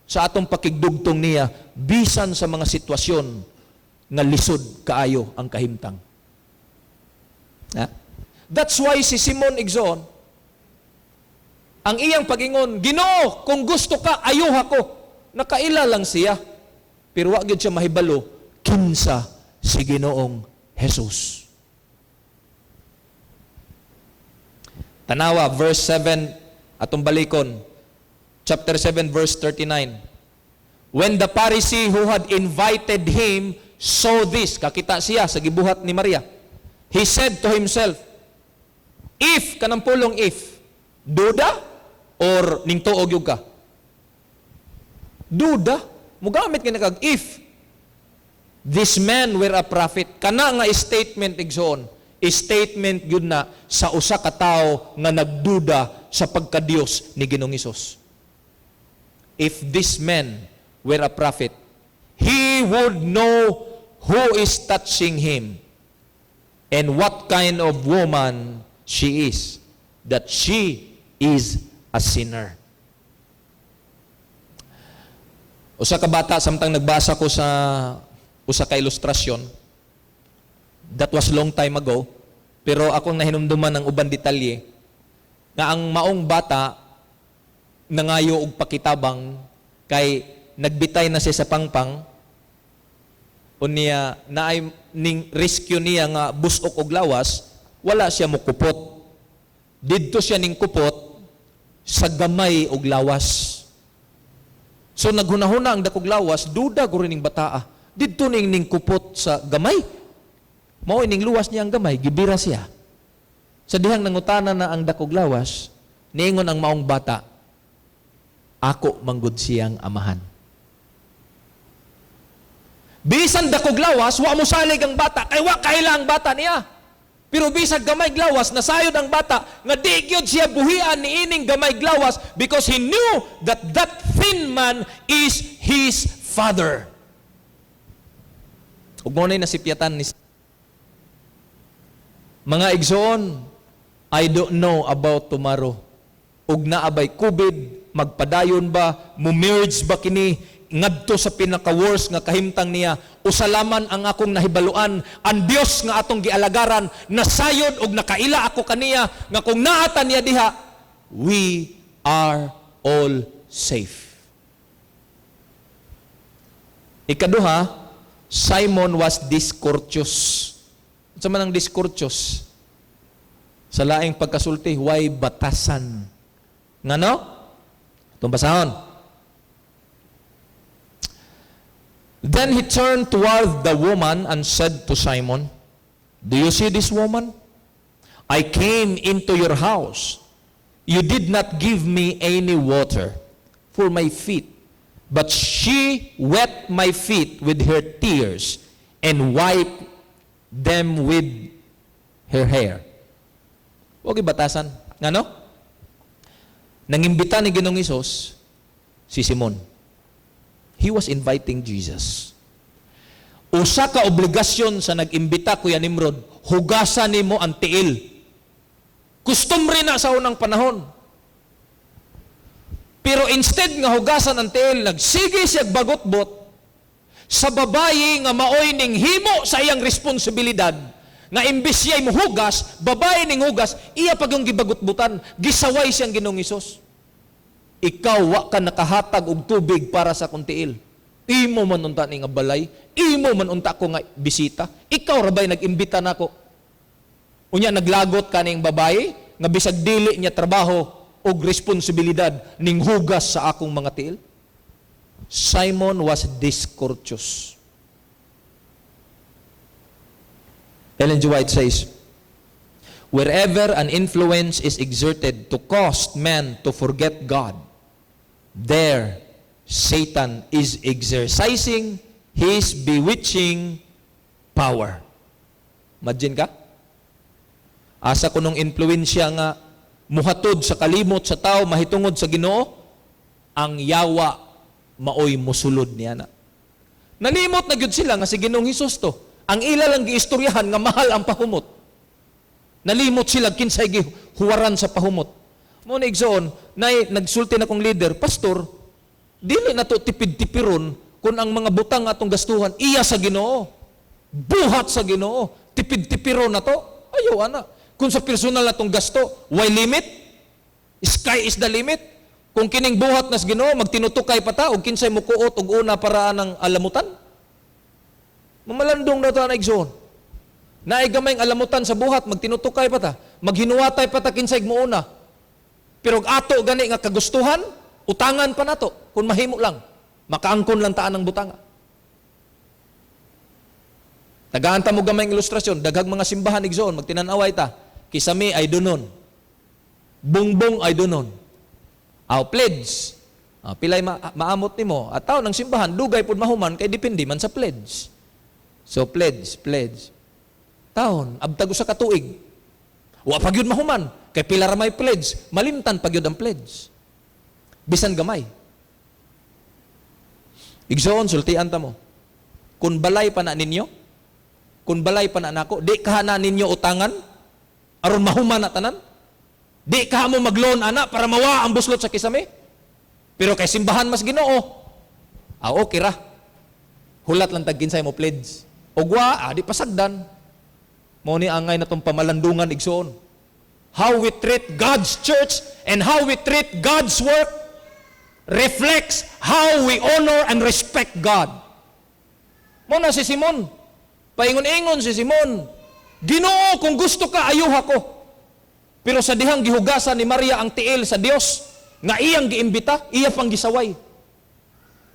sa atong pakigdugtong niya bisan sa mga sitwasyon nga lisod kaayo ang kahimtang. That's why si Simon Igsoon, ang iyang pag-ingon, Ginoo, kung gusto ka, ayuha ko. Nakaila lang siya. Pero wa gyud siya mahibalo kinsa si Ginoong Hesus. Tanawa, verse 7, atong balikon. Chapter 7, verse 39. When the Pharisee who had invited him saw this, kakita siya sa gibuhat ni Maria, he said to himself, if, kanang pulong if, duda or ning tuog yung ka? Duda. Mugamit ka na kag if this man were a prophet. Kana nga statement igsoon. Statement yun na sa usa ka tawo nga nagduda sa pagka-Dios ni Ginoong Hesus. If this man were a prophet, he would know who is touching him and what kind of woman she is, that she is a sinner. Usa ka bata, samtang nagbasa ko sa usa ka ilustrasyon, that was long time ago, pero akong nahinumduman ng uban detalye, nga ang maong bata, nangayo og pakitabang, kay nagbitay na siya sa pangpang, unya naay ning rescue niya nga busok og lawas, wala siya mukupot. Didto siya ning kupot sa gamay og lawas. So naghunahuna ang dakog lawas, duda ko rin ning bataa. Didto ning kupot sa gamay. Mao ining luwas niya ang gamay, gibira siya. Sa dihang nangutana na ang dakog lawas, niingon ang maong bata, ako manggod siyang amahan. Bisan dakog lawas, wa mo salig ang bata, kay wa kaila ang bata niya. Pero bisag gamay glawas, nasayod ang bata, nga di gyud siya buhian ni ining gamay glawas because he knew that that thin man is his father. Ug mo na nasipyatan ni mga igsoon, I don't know about tomorrow. Ug naabay COVID, magpadayon ba, mumerge ba kini, ngadto sa pinaka-worst nga kahimtang niya, usalaman ang akong nahibaluan, ang Dios nga atong gialagaran, nasayod og nakaila ako kaniya, nga kung naatan niya diha, we are all safe. Ikaduha, Simon was discourteous. Sa man ang discourteous? Sa laing pagkasulti, why batasan? Ngano? Itong basahon. Then he turned toward the woman and said to Simon, do you see this woman? I came into your house. You did not give me any water for my feet, but she wet my feet with her tears and wiped them with her hair. Huwag ibatasan. Ngano? Nangimbita ni Ginoong Hesus si Simon. He was inviting Jesus. Usa ka obligasyon sa nag-imbita, Kuya Nimrod, hugasan nimo ang tiil. Customary na sa unang panahon. Pero instead nga hugasan ang tiil, nagsige siya bagot-bot sa babayi nga maoy ning himo sa iyang responsibilidad, nga imbis siya'y muhugas, babae ning hugas, iya pag yung gibagot-butan, gisaway siyang Ginoong Hesus. Ikaw, wa ka nakahatag og tubig para sa kong tiil. Imo man unta ni nga balay, imo man unta ko nga bisita, ikaw rabay nag-imbita nako. Unya naglagot ka ning babae, nga bisag dili niya trabaho og responsibilidad ning hugas sa akong mga tiil. Simon was discourteous. Ellen G. White says, wherever an influence is exerted to cause man to forget God, there Satan is exercising his bewitching power. Imagine ka? Asa ko nung influensya nga muhatod sa kalimot sa tao, mahitungod sa Ginoo, ang yawa maoy musulod niya na. Nalimot na gyud sila nga si Ginoong Hesus to. Ang ila lang giistoryahan nga mahal ang pahumot. Nalimot sila kinsay gihuwaran sa pahumot. Mo na igsoon, nagsulti na kong leader, pastor, dili na to tipid-tipiron kung ang mga butang atong gastuhan iya sa Ginoo. Buhat sa Ginoo. Tipid-tipiron na to. Ayaw ana. Kung sa personal natong gasto, why limit? Sky is the limit. Kung kining buhat nas Ginoo, magtinutukay pa ta, o kinsay mukuot og una para ng alamutan. Mamalandong na ta na igsoon. Naay gamayng alamutan sa buhat, magtinutukay pa ta. Maghinuwatay pa ta kinsay mo una. Pero ato gani nga kagustuhan, utangan pa nato. Kung mahimo lang, makaangkon lang taan ng butanga. Tagaanta mo gamayng ilustrasyon, daghang mga simbahan igsoon, magtinanaway ta. Kisame ay dunon. Bungbong ay dunon. Aw pledge. Pilay maamot nimo. At tao ng simbahan, dugay pud mahuman kay depende man sa pledge. So pledge. Taon, abtag usa ka tuig. Wa pa gyud mahuman kay pila ra may pledge, malimtan pa gyud ang pledge. Bisan gamay. Igsoon sultian ta mo. Kun balay pa na ninyo, kun balay pa na nako, di ka na ninyo utangan aron mahuman na tanan. Di ka mo mag-loan ana para mawa ang buslot sa kisame. Pero kay simbahan mas Ginoo. Okay ra. Hulat lang tag kinsay mo pledge. Ogwa, di pasagdan. Mao ni angay natong pamalandungan igsoon. How we treat God's church and how we treat God's work reflects how we honor and respect God. Mo na si Simon. Paingon-ingon si Simon. Ginoo, kung gusto ka, ayuha ko. Pero sa dihang gihugasan ni Maria ang tiil sa Dios, nga iyang giimbita, iya pang gisaway.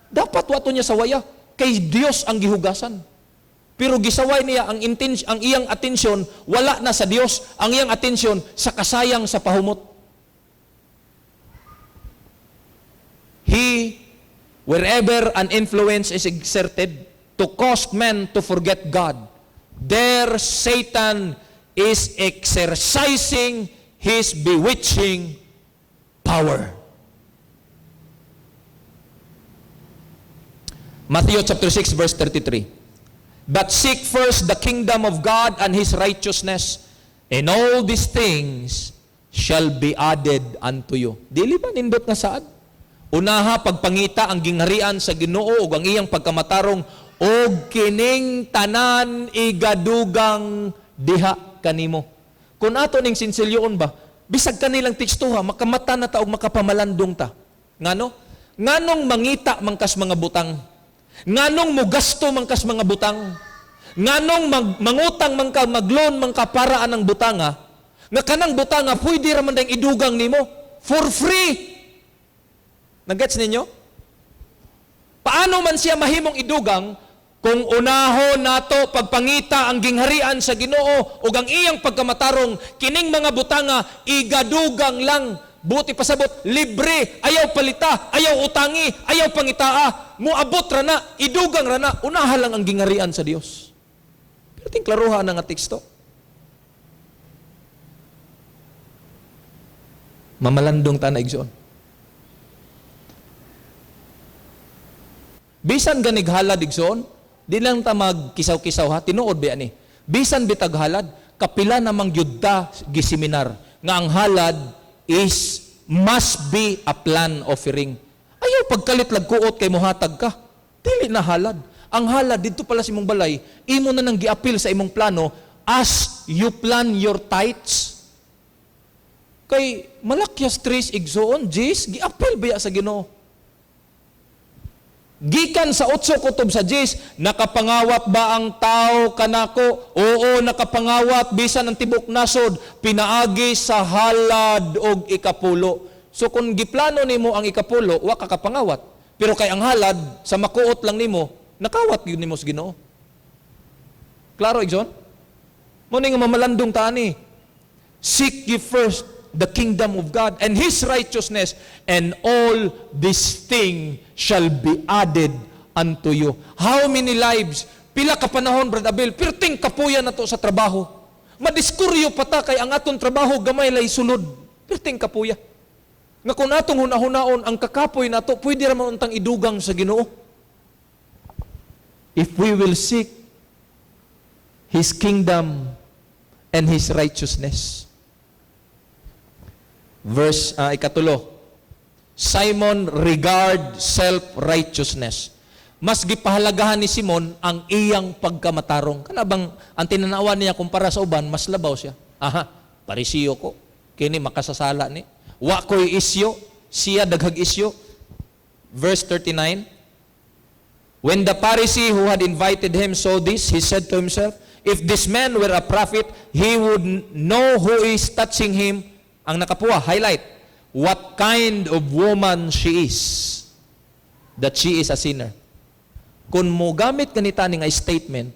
Dapat wato niya sawaya, kay Dios ang gihugasan. Pero gisaway niya ang iyang atensyon, wala na sa Dios, ang iyang atensyon sa kasayang sa pahumot. Wherever an influence is exerted to cause men to forget God, there Satan is exercising his bewitching power. Matthew chapter 6 verse 33. But seek first the kingdom of God and His righteousness, and all these things shall be added unto you. Dili ba nindot nga saad? Unaha, pagpangita ang gingharian sa Ginoo ug ang iyang pagkamatarong og kining tanan igadugang diha kanimo. Kung ato ning sinsilyoon ba, bisag kanilang tekstuha, makamata na ta og makapamalandong ta. Ngano? Nganong mangita mangkas mga butang? Nganong mugasto mangkas mga butang? Nganong mangutang mangka magloan mangka para anang butanga? Nga kanang butanga pwede ra man dayang idugang nimo for free. Nagets ninyo? Paano man siya mahimong idugang kung unahon nato pagpangita ang gingharian sa Ginoo ug ang iyang pagkamatarong kining mga butanga igadugang lang. Buti pasabot, libre, ayaw palita, ayaw utangi, ayaw pangitaa, muabot ra na, idugang ra na, unaha lang ang gingharian sa Dios. Pero ting klaruhan nga teksto. Mamalandong ta na igsoon. Bisan ganig halad igsoon, di lang ta magkisaw-kisaw ha, tinuod ba ni? Bisan bitag halad, kapila namang yudta giseminar nga ang halad is must be a plan offering. Ayaw pagkalit lagkuot kay mohatag ka. Dili na halad. Ang halad dito pala sa imong balay, imo na nang giapil sa imong plano as you plan your tithes. Kay malakyas tres igsoon, Jis, giapil ba sa Ginoo? Gikan sa 8 kutob sa Jis, nakapangawat ba ang tao kanako? Oo, nakapangawat bisan ang tibok nasod, pinaagi sa halad og ikapulo. So kung giplano nimo ang ikapulo, wa ka kapangawat. Pero kay ang halad sa makuot lang nimo, nakawat gyud nimo sa Ginoo. Klaro igsoon? Mo ning mamalandong tani. Seek ye first the kingdom of God and His righteousness, and all these things shall be added unto you. How many lives? Pila ka panahon, Brad Abel, pirting kapuya na to sa trabaho. Madiskuryo pa ta kay ang aton trabaho gamay lay sulod. Pirting kapuya. Nga kung atong hunahunaon ang kakapoy na to, pwede raman untang idugang sa Ginoo. If we will seek His kingdom and His righteousness. Verse 3, Simon regard self-righteousness. Mas gipahalagahan ni Simon ang iyang pagkamatarong. Kanabang ang tinanawan niya kumpara sa uban, mas labaw siya. Aha, parisiyo ko. Kini makasasala ni. Wa ko'y isyo, siya daghag isyo. Verse 39, when the Pharisee who had invited him saw this, he said to himself, if this man were a prophet, he would know who is touching him. Ang nakapuwa, highlight, what kind of woman she is, that she is a sinner. Kung mo gamit ganita nga statement,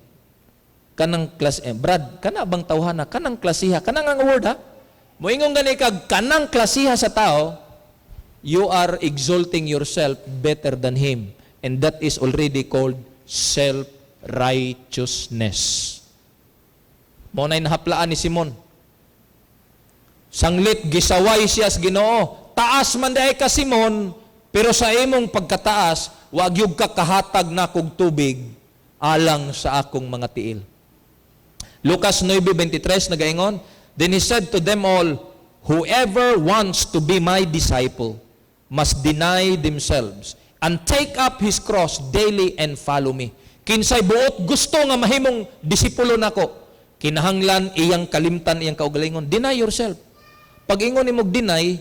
kanang Brad, kana bang tawhana, kanang klasiha, kanang ang word ha, moingong gani kag kanang klasiha sa tao, you are exalting yourself better than him, and that is already called self-righteousness. Mo na'y nahaplaan ni Simon. Sanglit, gisaway siya sa Ginoo. Taas man dahi ka, Simon, pero sa imong pagkataas, wag yung kakahatag na kog tubig alang sa akong mga tiil. Lucas 9:23 nagaingon, then he said to them all, whoever wants to be my disciple must deny themselves and take up his cross daily and follow me. Kinsay buot gusto nga mahimong disipulo nako, kinahanglan iyang kalimtan, iyang kaugalingon. Deny yourself. Pag ingon imong deny,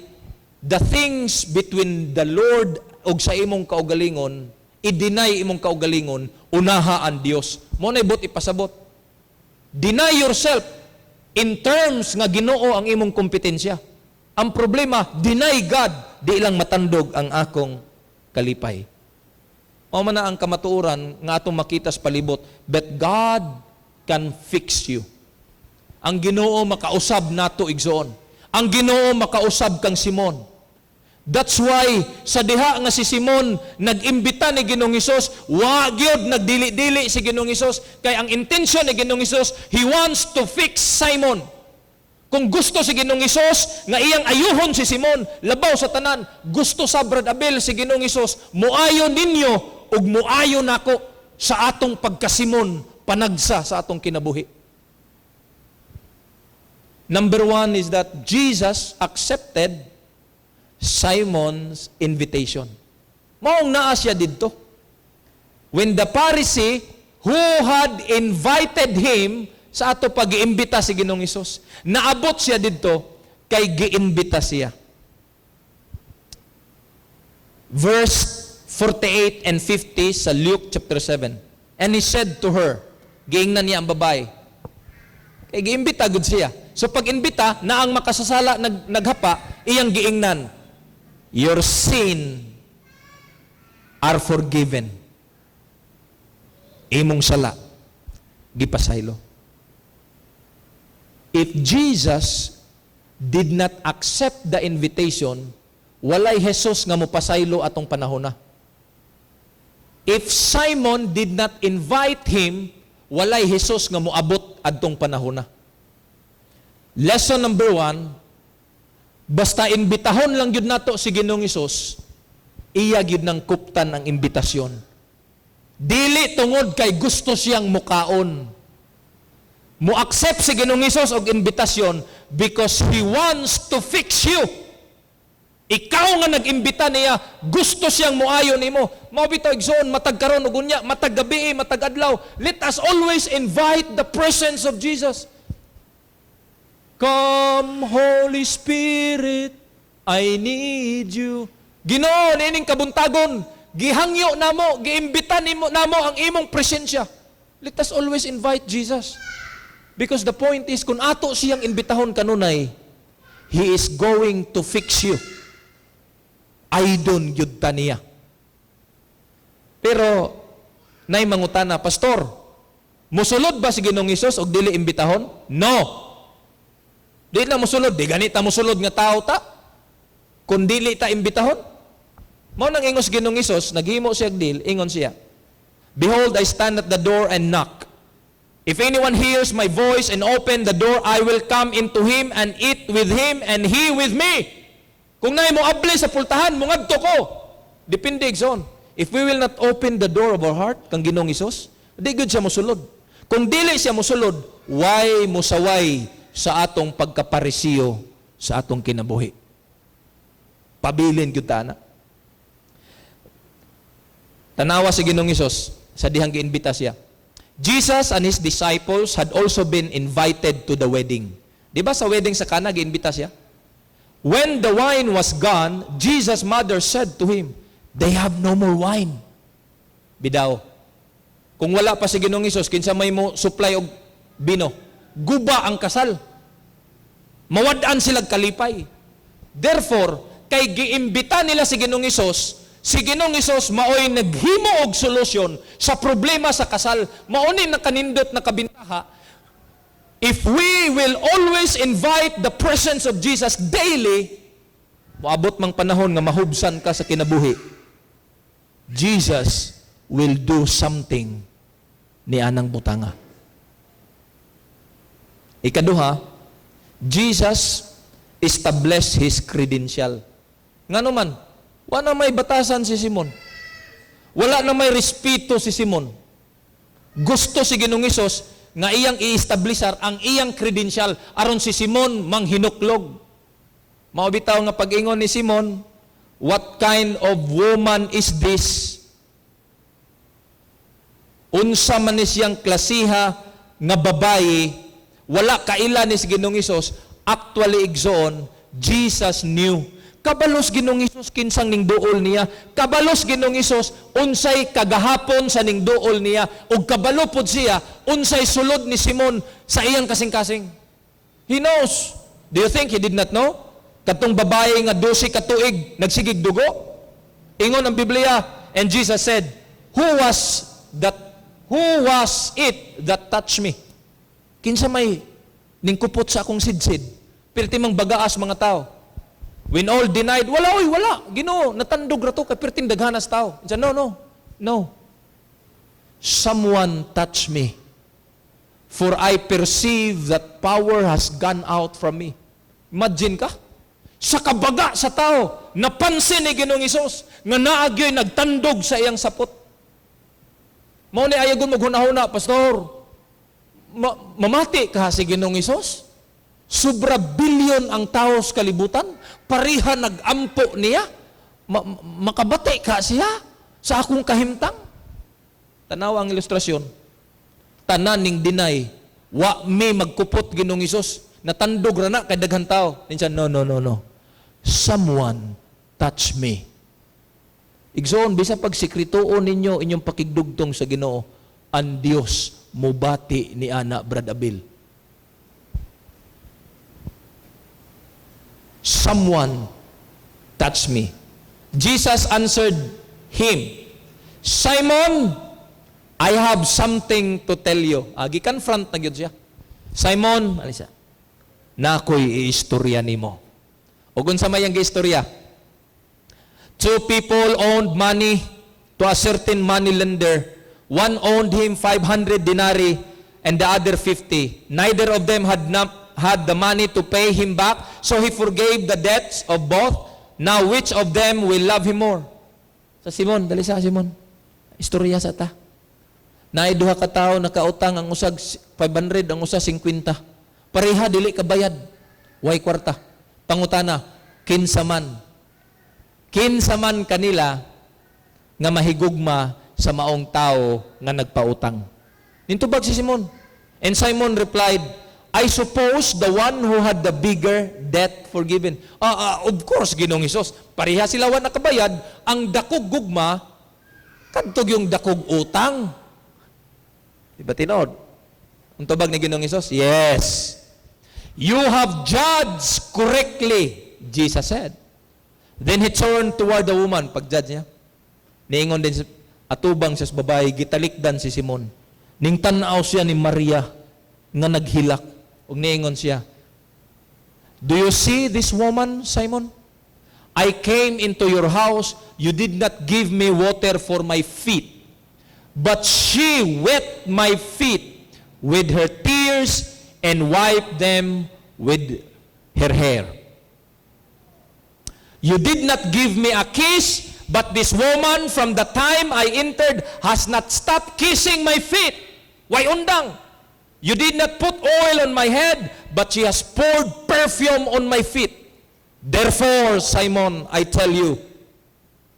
the things between the Lord ug sa imong kaugalingon, i-deny imong kaugalingon, unaha ang Dios. Mo na ibot ipasabot. Deny yourself in terms nga Ginoo ang imong kompetensya. Ang problema, deny God, di lang matandog ang akong kalipay. Mao man na ang kamatuoran nga atong makita sa palibot, but God can fix you. Ang Ginoo makausab nato igsoon. Ang Ginoo makausab kang Simon. That's why sa diha nga si Simon nag-imbita ni Ginoong Hesus, wa gyud nagdili-dili si Ginoong Hesus kay ang intention ni Ginoong Hesus, He wants to fix Simon. Kung gusto si Ginoong Hesus nga iyang ayuhon si Simon, labaw sa tanan, gusto sa Brad Abel si Ginoong Hesus, muayon ninyo ug muayon nako sa atong pagkasimon panagsa sa atong kinabuhi. Number 1 is that Jesus accepted Simon's invitation. Maong naa siya dito. When the Pharisee who had invited him sa ato pag-iimbita si Ginoong Hesus, naabot siya dito kay giimbita siya. Verse 48 and 50 sa Luke chapter 7. And he said to her, giingnan niya ang babae, kay giimbita gud siya. So pag-imbita na ang makasasala naghapa, iyang giingnan, your sin are forgiven. Imong sala gipasaylo. If Jesus did not accept the invitation, walay Jesus nga mopasaylo atong panahon na. If Simon did not invite him, walay Jesus nga moabot adtong panahon na. Lesson number 1, Basta imbitahon lang yun nato si Ginoong Hesus, iya yun ng kuptan ang imbitasyon. Dili tungod kay gusto siyang mukaon. Mu-accept si Ginoong Hesus og imbitasyon because He wants to fix you. Ikaw nga nag-imbita niya, gusto siyang muayon nimo. Mao bitaw igsoon, matag karon ug unya, matag gabi, matag adlaw. Let us always invite the presence of Jesus. Come, Holy Spirit, I need you. Ginoo, nining kabuntagon, gihangyo namo, giimbita namo ang imong presensya. Let us always invite Jesus. Because the point is, kung ato siyang imbitahon kanunay, He is going to fix you. Aydon yud ta niya. Pero, nay mangutana, Pastor, musulod ba si Ginoong Hesus og dili imbitahon? No. Di na musulod, di ganita musulod nga tao ta. Kung dili ta imbitahon. Mao nang ingos Ginoong Hesus, naghimo siya deal, ingon siya. Behold, I stand at the door and knock. If anyone hears my voice and open the door, I will come into him and eat with him and he with me. Kung naay mo abli sa pultahan, mungadto ko. Depende igsoon. If we will not open the door of our heart, kang Ginoong Hesus, di gud siya musulod. Kung dili siya musulod, why musaway sa atong pagkaparesiyo sa atong kinabuhi. Pabilin gyud ta na. Tanawa si Ginoong Hesus sa dihang giimbita siya. Jesus and his disciples had also been invited to the wedding. Di ba sa wedding sa Cana giimbita siya? When the wine was gone, Jesus' mother said to him, "They have no more wine." Bidaw. Kung wala pa si Ginoong Hesus, kinsa may mo supply og bino. Guba ang kasal. Mawad-an sila kalipay. Therefore, kay giimbita nila si Ginoong Hesus, si Ginoong Hesus maoy naghimo og solusyon sa problema sa kasal. Mauni na kanindot na kabintaha. If we will always invite the presence of Jesus daily, moabot mang panahon nga mahubsan ka sa kinabuhi, Jesus will do something ni anang butanga. Ikaduha, Jesus established His credential. Ngano man, wala na may batasan si Simon. Wala na may respeto si Simon. Gusto si Ginoong Hesus nga iyang i-establishar ang iyang credential aron si Simon manghinuklog. Mao bitaw nga pag-ingon ni Simon, what kind of woman is this? Unsa man ni siyang klasiha nga babayi, wala kaila ni si Ginoong Hesus. Actually igsoon, Jesus knew. Kabalos Ginoong Hesus kinsang ning duol niya. Kabalos Ginoong Hesus unsay kagahapon sa ning duol niya ug kabalo pod siya unsay sulod ni Simon sa iyang kasing-kasing. He knows. Do you think he did not know? Katong babae nga 12 ka tuig nagsigig dugo. Ingon ang Biblia, and Jesus said, Who was it that touched me? Kinsa may ningkupot sa akong sidsid? Pirti mang bagaas mga tao. When all denied, wala. Ginoo, natandog ra to kay pirting daghanas tao. No. Someone touched me. For I perceive that power has gone out from me. Imagine ka? Sa kabaga sa tao, napansin ni Ginoong Hesus nga naagyoy nagtandog sa iyang sapot. Mao ni ayagon maghunahuna, Pastor. Mamati ka si Ginoong Hesus? Sobra bilyon ang tao sa kalibutan, pariha nag-ampo niya, makabati ka siya sa akong kahimtang. Tanawa ang ilustrasyon. Tanan ning dinay, wa may magkupot Ginoong Hesus, natandog ra na kay daghang tao. Minsan, no. Someone touch me. Igsoon, bisa pag sikritoon ninyo inyong pakigdugtong sa Ginoo, ang Dios mubati ni ana Brad Abil. Someone touch me. Jesus answered him, Simon, I have something to tell you. Gi-confront na gyud siya. Simon, ano siya? Na ako'y iistorya nimo. O unsa may ang giistorya? Two people owed money to a certain moneylender. One owed him 500 denarii and the other 50. Neither of them had had the money to pay him back, so he forgave the debts of both. Now which of them will love him more? Sa Simon, dali sa Simon. Istorya sa ta. Naiduha ka tao nakautang ang usag 500, ang usa 50. Pareha dili ka bayad. Way kwarta. Pangutana, kinsa man kanila nga mahigugma sa maong tao nga nagpautang. Nintubag si Simon. And Simon replied, I suppose the one who had the bigger debt forgiven. Of course, Ginoong Hesus. Pareha sila wa nakabayad. Ang dakog gugma, kadtog yung dakog utang. Diba tinod? Ang tubag ni Ginoong Hesus? Yes. You have judged correctly, Jesus said. Then he turned toward the woman. Pag-judge niya, niingon din atubang siya sa babae, gitalikdan si Simon. Ning tanaw siya ni Maria nga naghilak. Ug niingon siya, do you see this woman, Simon? I came into your house, you did not give me water for my feet, but she wet my feet with her tears and wiped them with her hair. You did not give me a kiss, but this woman from the time I entered has not stopped kissing my feet. Why undang? You did not put oil on my head, but she has poured perfume on my feet. Therefore, Simon, I tell you,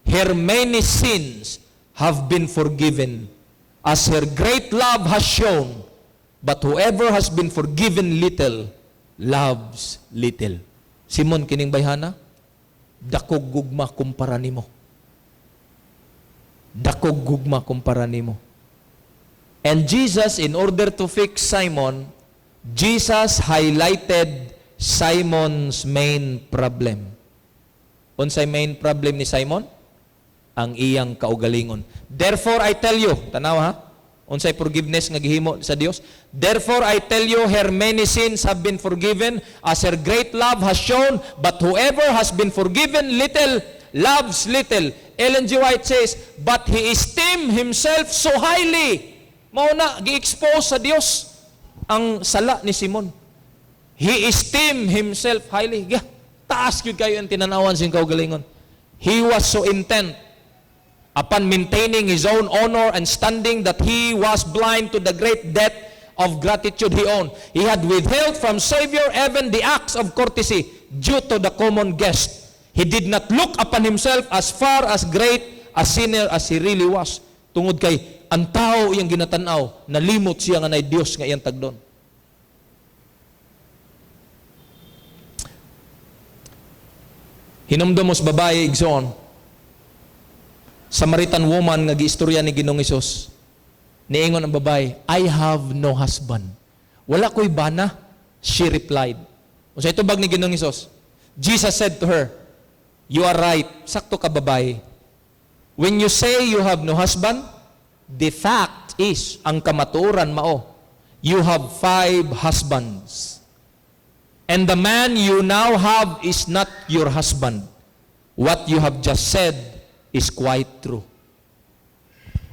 her many sins have been forgiven, as her great love has shown. But whoever has been forgiven little, loves little. Simon, kining bayhana, dakog gugma kumpara nimo. Dakog gugma kumpara nimo. And Jesus, in order to fix Simon, Jesus highlighted Simon's main problem. Unsay main problem ni Simon? Ang iyang kaugalingon. Therefore, I tell you, tanaw ha? Unsay forgiveness nga gihimo sa Dios? Therefore, I tell you, her many sins have been forgiven, as her great love has shown, but whoever has been forgiven little, loves little. Ellen G. White says, but he esteemed himself so highly. Mao na, gi-expose sa Dios ang sala ni Simon. He esteemed himself highly. Taas yun kayo ang tinanawan sing kaugalingon. He was so intent upon maintaining his own honor and standing that he was blind to the great debt of gratitude he owned. He had withheld from Savior even the acts of courtesy due to the common guest. He did not look upon himself as far as great a sinner as he really was. Tungod kay ang tao iyang ginatanaw, nalimot siya nga na Dios nga iyang tagdon. Hinumdumos babae igsoon, Samaritan woman nga giistorya ni Ginoong Hesus. Niingon ang babae, I have no husband. Wala ko'y bana. She replied. O sa itubag ni Ginoong Hesus, Jesus said to her, you are right. Sakto ka babae. When you say you have no husband, the fact is, ang kamatuoran mao, you have 5 husbands. And the man you now have is not your husband. What you have just said is quite true.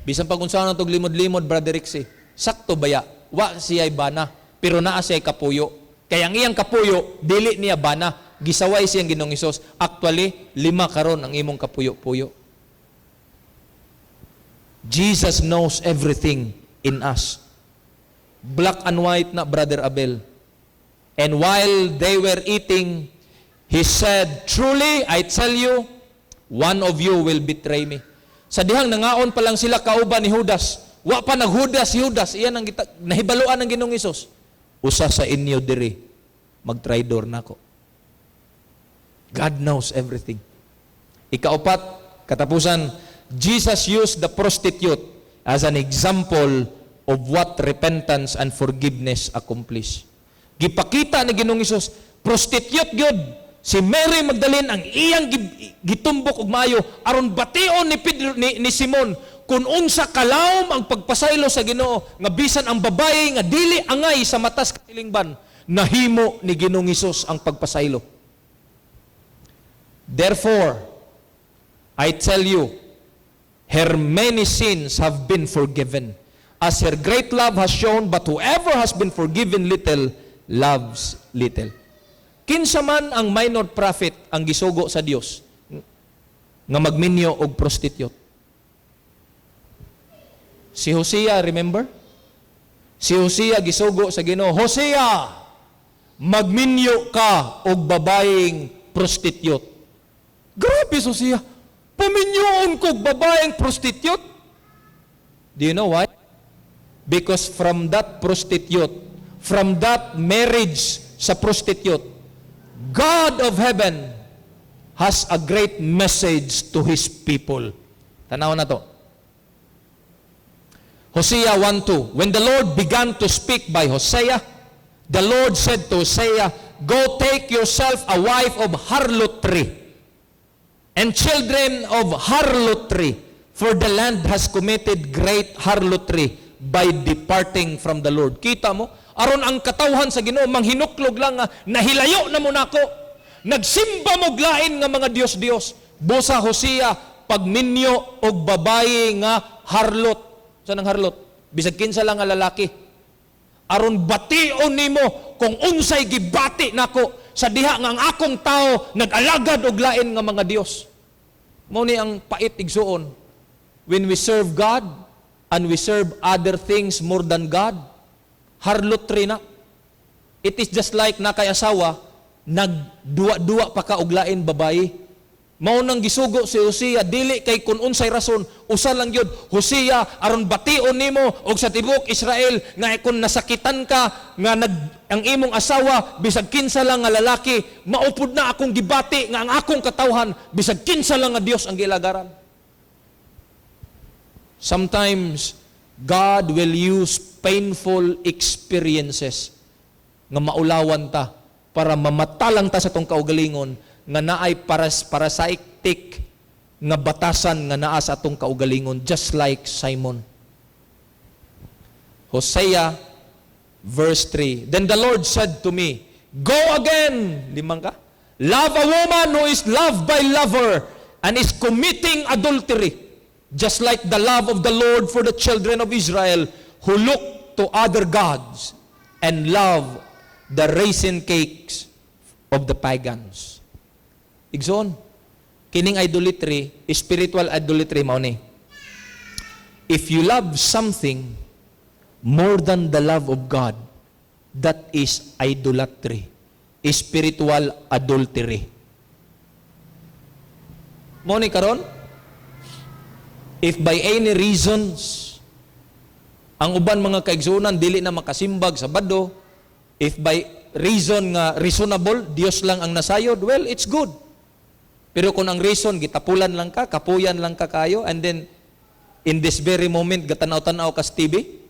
Bisan pag unsaon ang limod-limod, Brother Rixie, sakto baya, wa siya'y bana, pero naa siya'y kapuyo. Kaya ang iyang kapuyo, dili niya bana, gisaway siyang Ginoong Hesus. Actually, 5 karon ang imong kapuyo-puyo. Jesus knows everything in us. Black and white na, Brother Abel. And while they were eating, he said, truly, I tell you, one of you will betray me. Sa dihang nangaon pa lang sila kauban ni Judas. Wa pa naghudas si Judas. Iyan ang nahibaluan ng Ginoong Hesus. Usa sa inyo diri, magtraidor nako. God knows everything. Ikaapat, katapusan, Jesus used the prostitute as an example of what repentance and forgiveness accomplish. Gipakita ni Ginoong Hesus, prostitute gyud si Mary Magdalene ang iyang gitumbok og maayo aron bation ni Pedro ni Simon kun unsa kalawom ang pagpasaylo sa Ginoo nga bisan ang babaye nga dili angay sa matas katilingban nahimo ni Ginoong Hesus ang pagpasaylo. Therefore, I tell you, her many sins have been forgiven, as her great love has shown, but whoever has been forgiven little loves little. Kinsa man ang minor prophet ang gisugo sa Dios nga magminyo og prostitute. Si Hosea, remember? Si Hosea gisugo sa Ginoo, Hosea, magminyo ka og babaeng prostitute. Grabe, Hosea, paminyoon ko og babaeng prostitute. Do you know why? Because from that prostitute, from that marriage sa prostitute, God of heaven has a great message to His people. Tanaw na to. Hosea 1:2. When the Lord began to speak by Hosea, the Lord said to Hosea, "Go take yourself a wife of harlotry and children of harlotry, for the land has committed great harlotry by departing from the Lord." Kita mo? Aron ang katawhan sa Ginoo manghinuklog lang nga nahilayo na mo nako. Nagsimba mo glain nga mga Dios-Dios. Busa Hosea pagminyo og babaye nga harlot. Saan ang harlot? Bisag kinsa lang nga lalaki. Aron bation nimo kung unsay gibati nako sa diha nga ang akong tao nag-alagad og lain nga mga Dios. Mao ni ang pait igsuon. When we serve God and we serve other things more than God, harlotry na. It is just like na kay asawa, nagduwa-duwa pa ka og lain babae. Mao nang gisugo si Hosea, dili kay kun unsay rason, usa lang yun, Hosea, aron bation nimo og sa tibuok Israel nga kung nasakitan ka nga ang imong asawa bisag kinsa lang nga lalaki, maupod na akong gibati nga ang akong katawhan bisag kinsa lang nga Dios ang gilagaran. Sometimes God will use painful experiences nga maulawan ta para mamatalang ta sa tong kaugalingon nga naay parasitic nga batasan nga naa sa atong kaugalingon, just like Simon. Hosea verse 3. Then the Lord said to me, "Go again," limang ka, "love a woman who is loved by lover and is committing adultery, just like the love of the Lord for the children of Israel who look to other gods and love the raisin cakes of the pagans." Igsoon, kining idolatry, spiritual idolatry mao ni. If you love something more than the love of God, that is idolatry, spiritual adultery. Mao ni karon, if by any reasons ang uban mga kaigsuonan dili na makasimbag sa Sabado, if by reason nga reasonable, Dios lang ang nasayod, well, it's good. Pero kung ang reason, gitapulan lang ka, kapuyan lang ka kayo, and then, in this very moment, gatanaw-tanaw ka sa TV,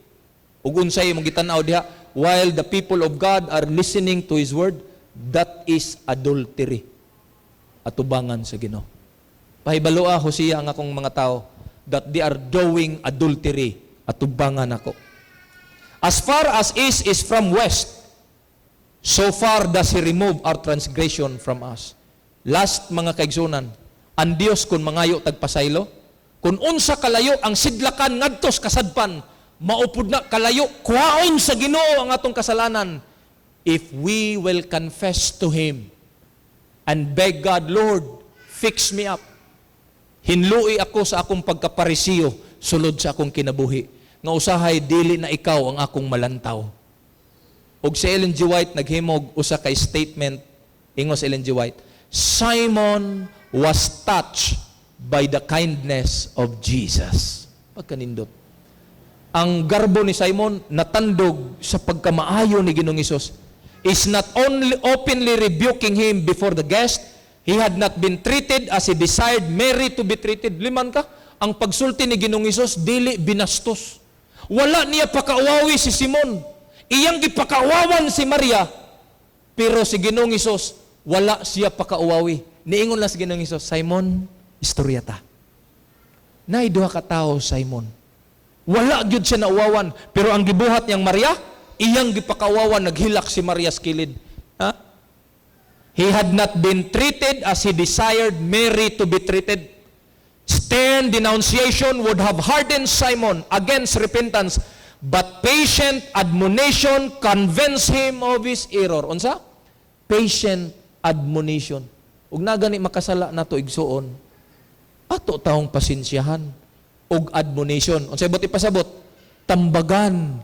ug unsay mong gitanaw diha, while the people of God are listening to His word, that is adultery. Atubangan sa Ginoo. Pahibaloa, Hosea, ang akong mga tao, that they are doing adultery. Atubangan ako. As far as east is from west, so far does He remove our transgression from us. Last mga kaigsunan, ang Dios kung mangayo tagpasaylo, kung unsa kalayo ang sidlakan ngadtos kasadpan, maupod na kalayo, kuhaon sa Ginoo ang atong kasalanan. If we will confess to Him and beg God, Lord, fix me up. Hinlui ako sa akong pagkaparisiyo, sulod sa akong kinabuhi. Nga usahay, dili na ikaw ang akong malantaw. Og si Ellen G. White naghimog usa kay statement, ingos Ellen G. White, Simon was touched by the kindness of Jesus. Pagkanindot. Ang garbo ni Simon natandog sa pagkamaayo ni Ginoong Hesus is not only openly rebuking him before the guest, he had not been treated as he desired Mary to be treated. Liman ka, ang pagsulti ni Ginoong Hesus dili binastos. Wala niya pakauwawi si Simon. Iyang gipakauwawan si Maria, pero si Ginoong Hesus wala siya pakauwawi. Niingon lang si Ginoong Hesus, Simon, istorya ta. Nay duha ka tao, Simon. Wala gyud siya nauwawan, pero ang gibuhat niyang Maria, iyang gipakawawan, naghilak si Maria sa kilid. Ha? He had not been treated as he desired Mary to be treated. Stern denunciation would have hardened Simon against repentance, but patient admonition convinced him of his error. Unsa? patient admonition. Ug na gani makasala nato igsuon, ato taong pasensyahan ug admonition. Unsay bot ipasabot? Tambagan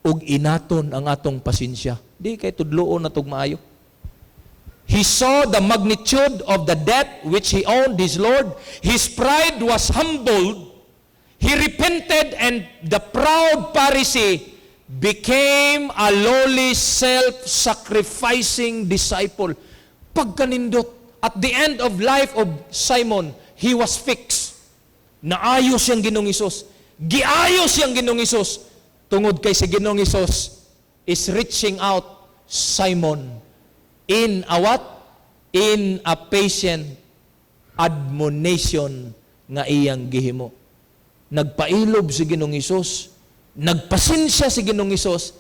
ug inaton ang atong pasensya. Di kay tudloon natog maayo. He saw the magnitude of the debt which he owed his Lord. His pride was humbled. He repented, and the proud Pharisee became a lowly, self-sacrificing disciple. Pagkanindot, at the end of life of Simon, he was fixed. Naayos siyang Ginoong Hesus. Giayos siyang Ginoong Hesus. Tungod kay si Ginoong Hesus is reaching out Simon in a what? In a patient admonition nga iyang gihimo. Nagpailob si Ginoong Hesus, nagpasensya si Ginoong Hesus,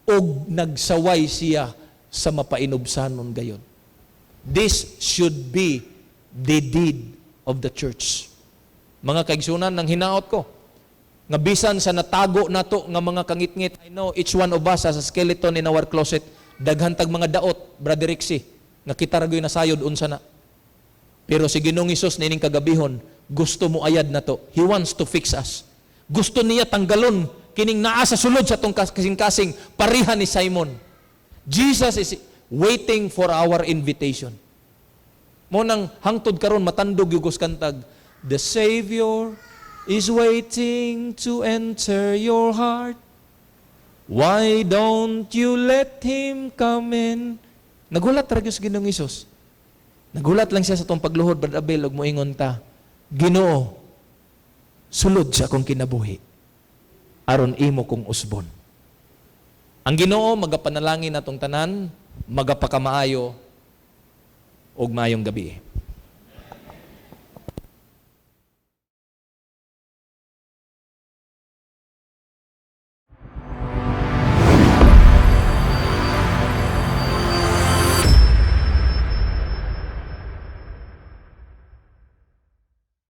ug nagsaway siya sa mapainobsanon gayon. This should be the deed of the church. Mga kaigsunan, nang hinaot ko, nga bisan sa natago nato nga mga kangitngit, I know each one of us has a skeleton in our closet. Daghantag mga daot, Brother Rixie, nga kita ragoy nasayod unsa na. Pero si Ginoong Hesus nining kagabihon, gusto mo ayad na to. He wants to fix us. Gusto niya tanggalon kining naa sa sulod sa tong kasing-kasing parihan ni Simon. Jesus is waiting for our invitation. Mo nang hangtod karon matandog yugos kantag, the Savior is waiting to enter your heart. Why don't you let Him come in? Nagulat talaga sa Ginoong Hesus. Nagulat lang siya sa itong pagluhod, Brad Abel, ug moingon ta, Ginoo, sulod sa akong kinabuhi, aron imo kong usbon. Ang Ginoo, magapanalangin natong tanan, magapakamaayo, ug maayong gabi.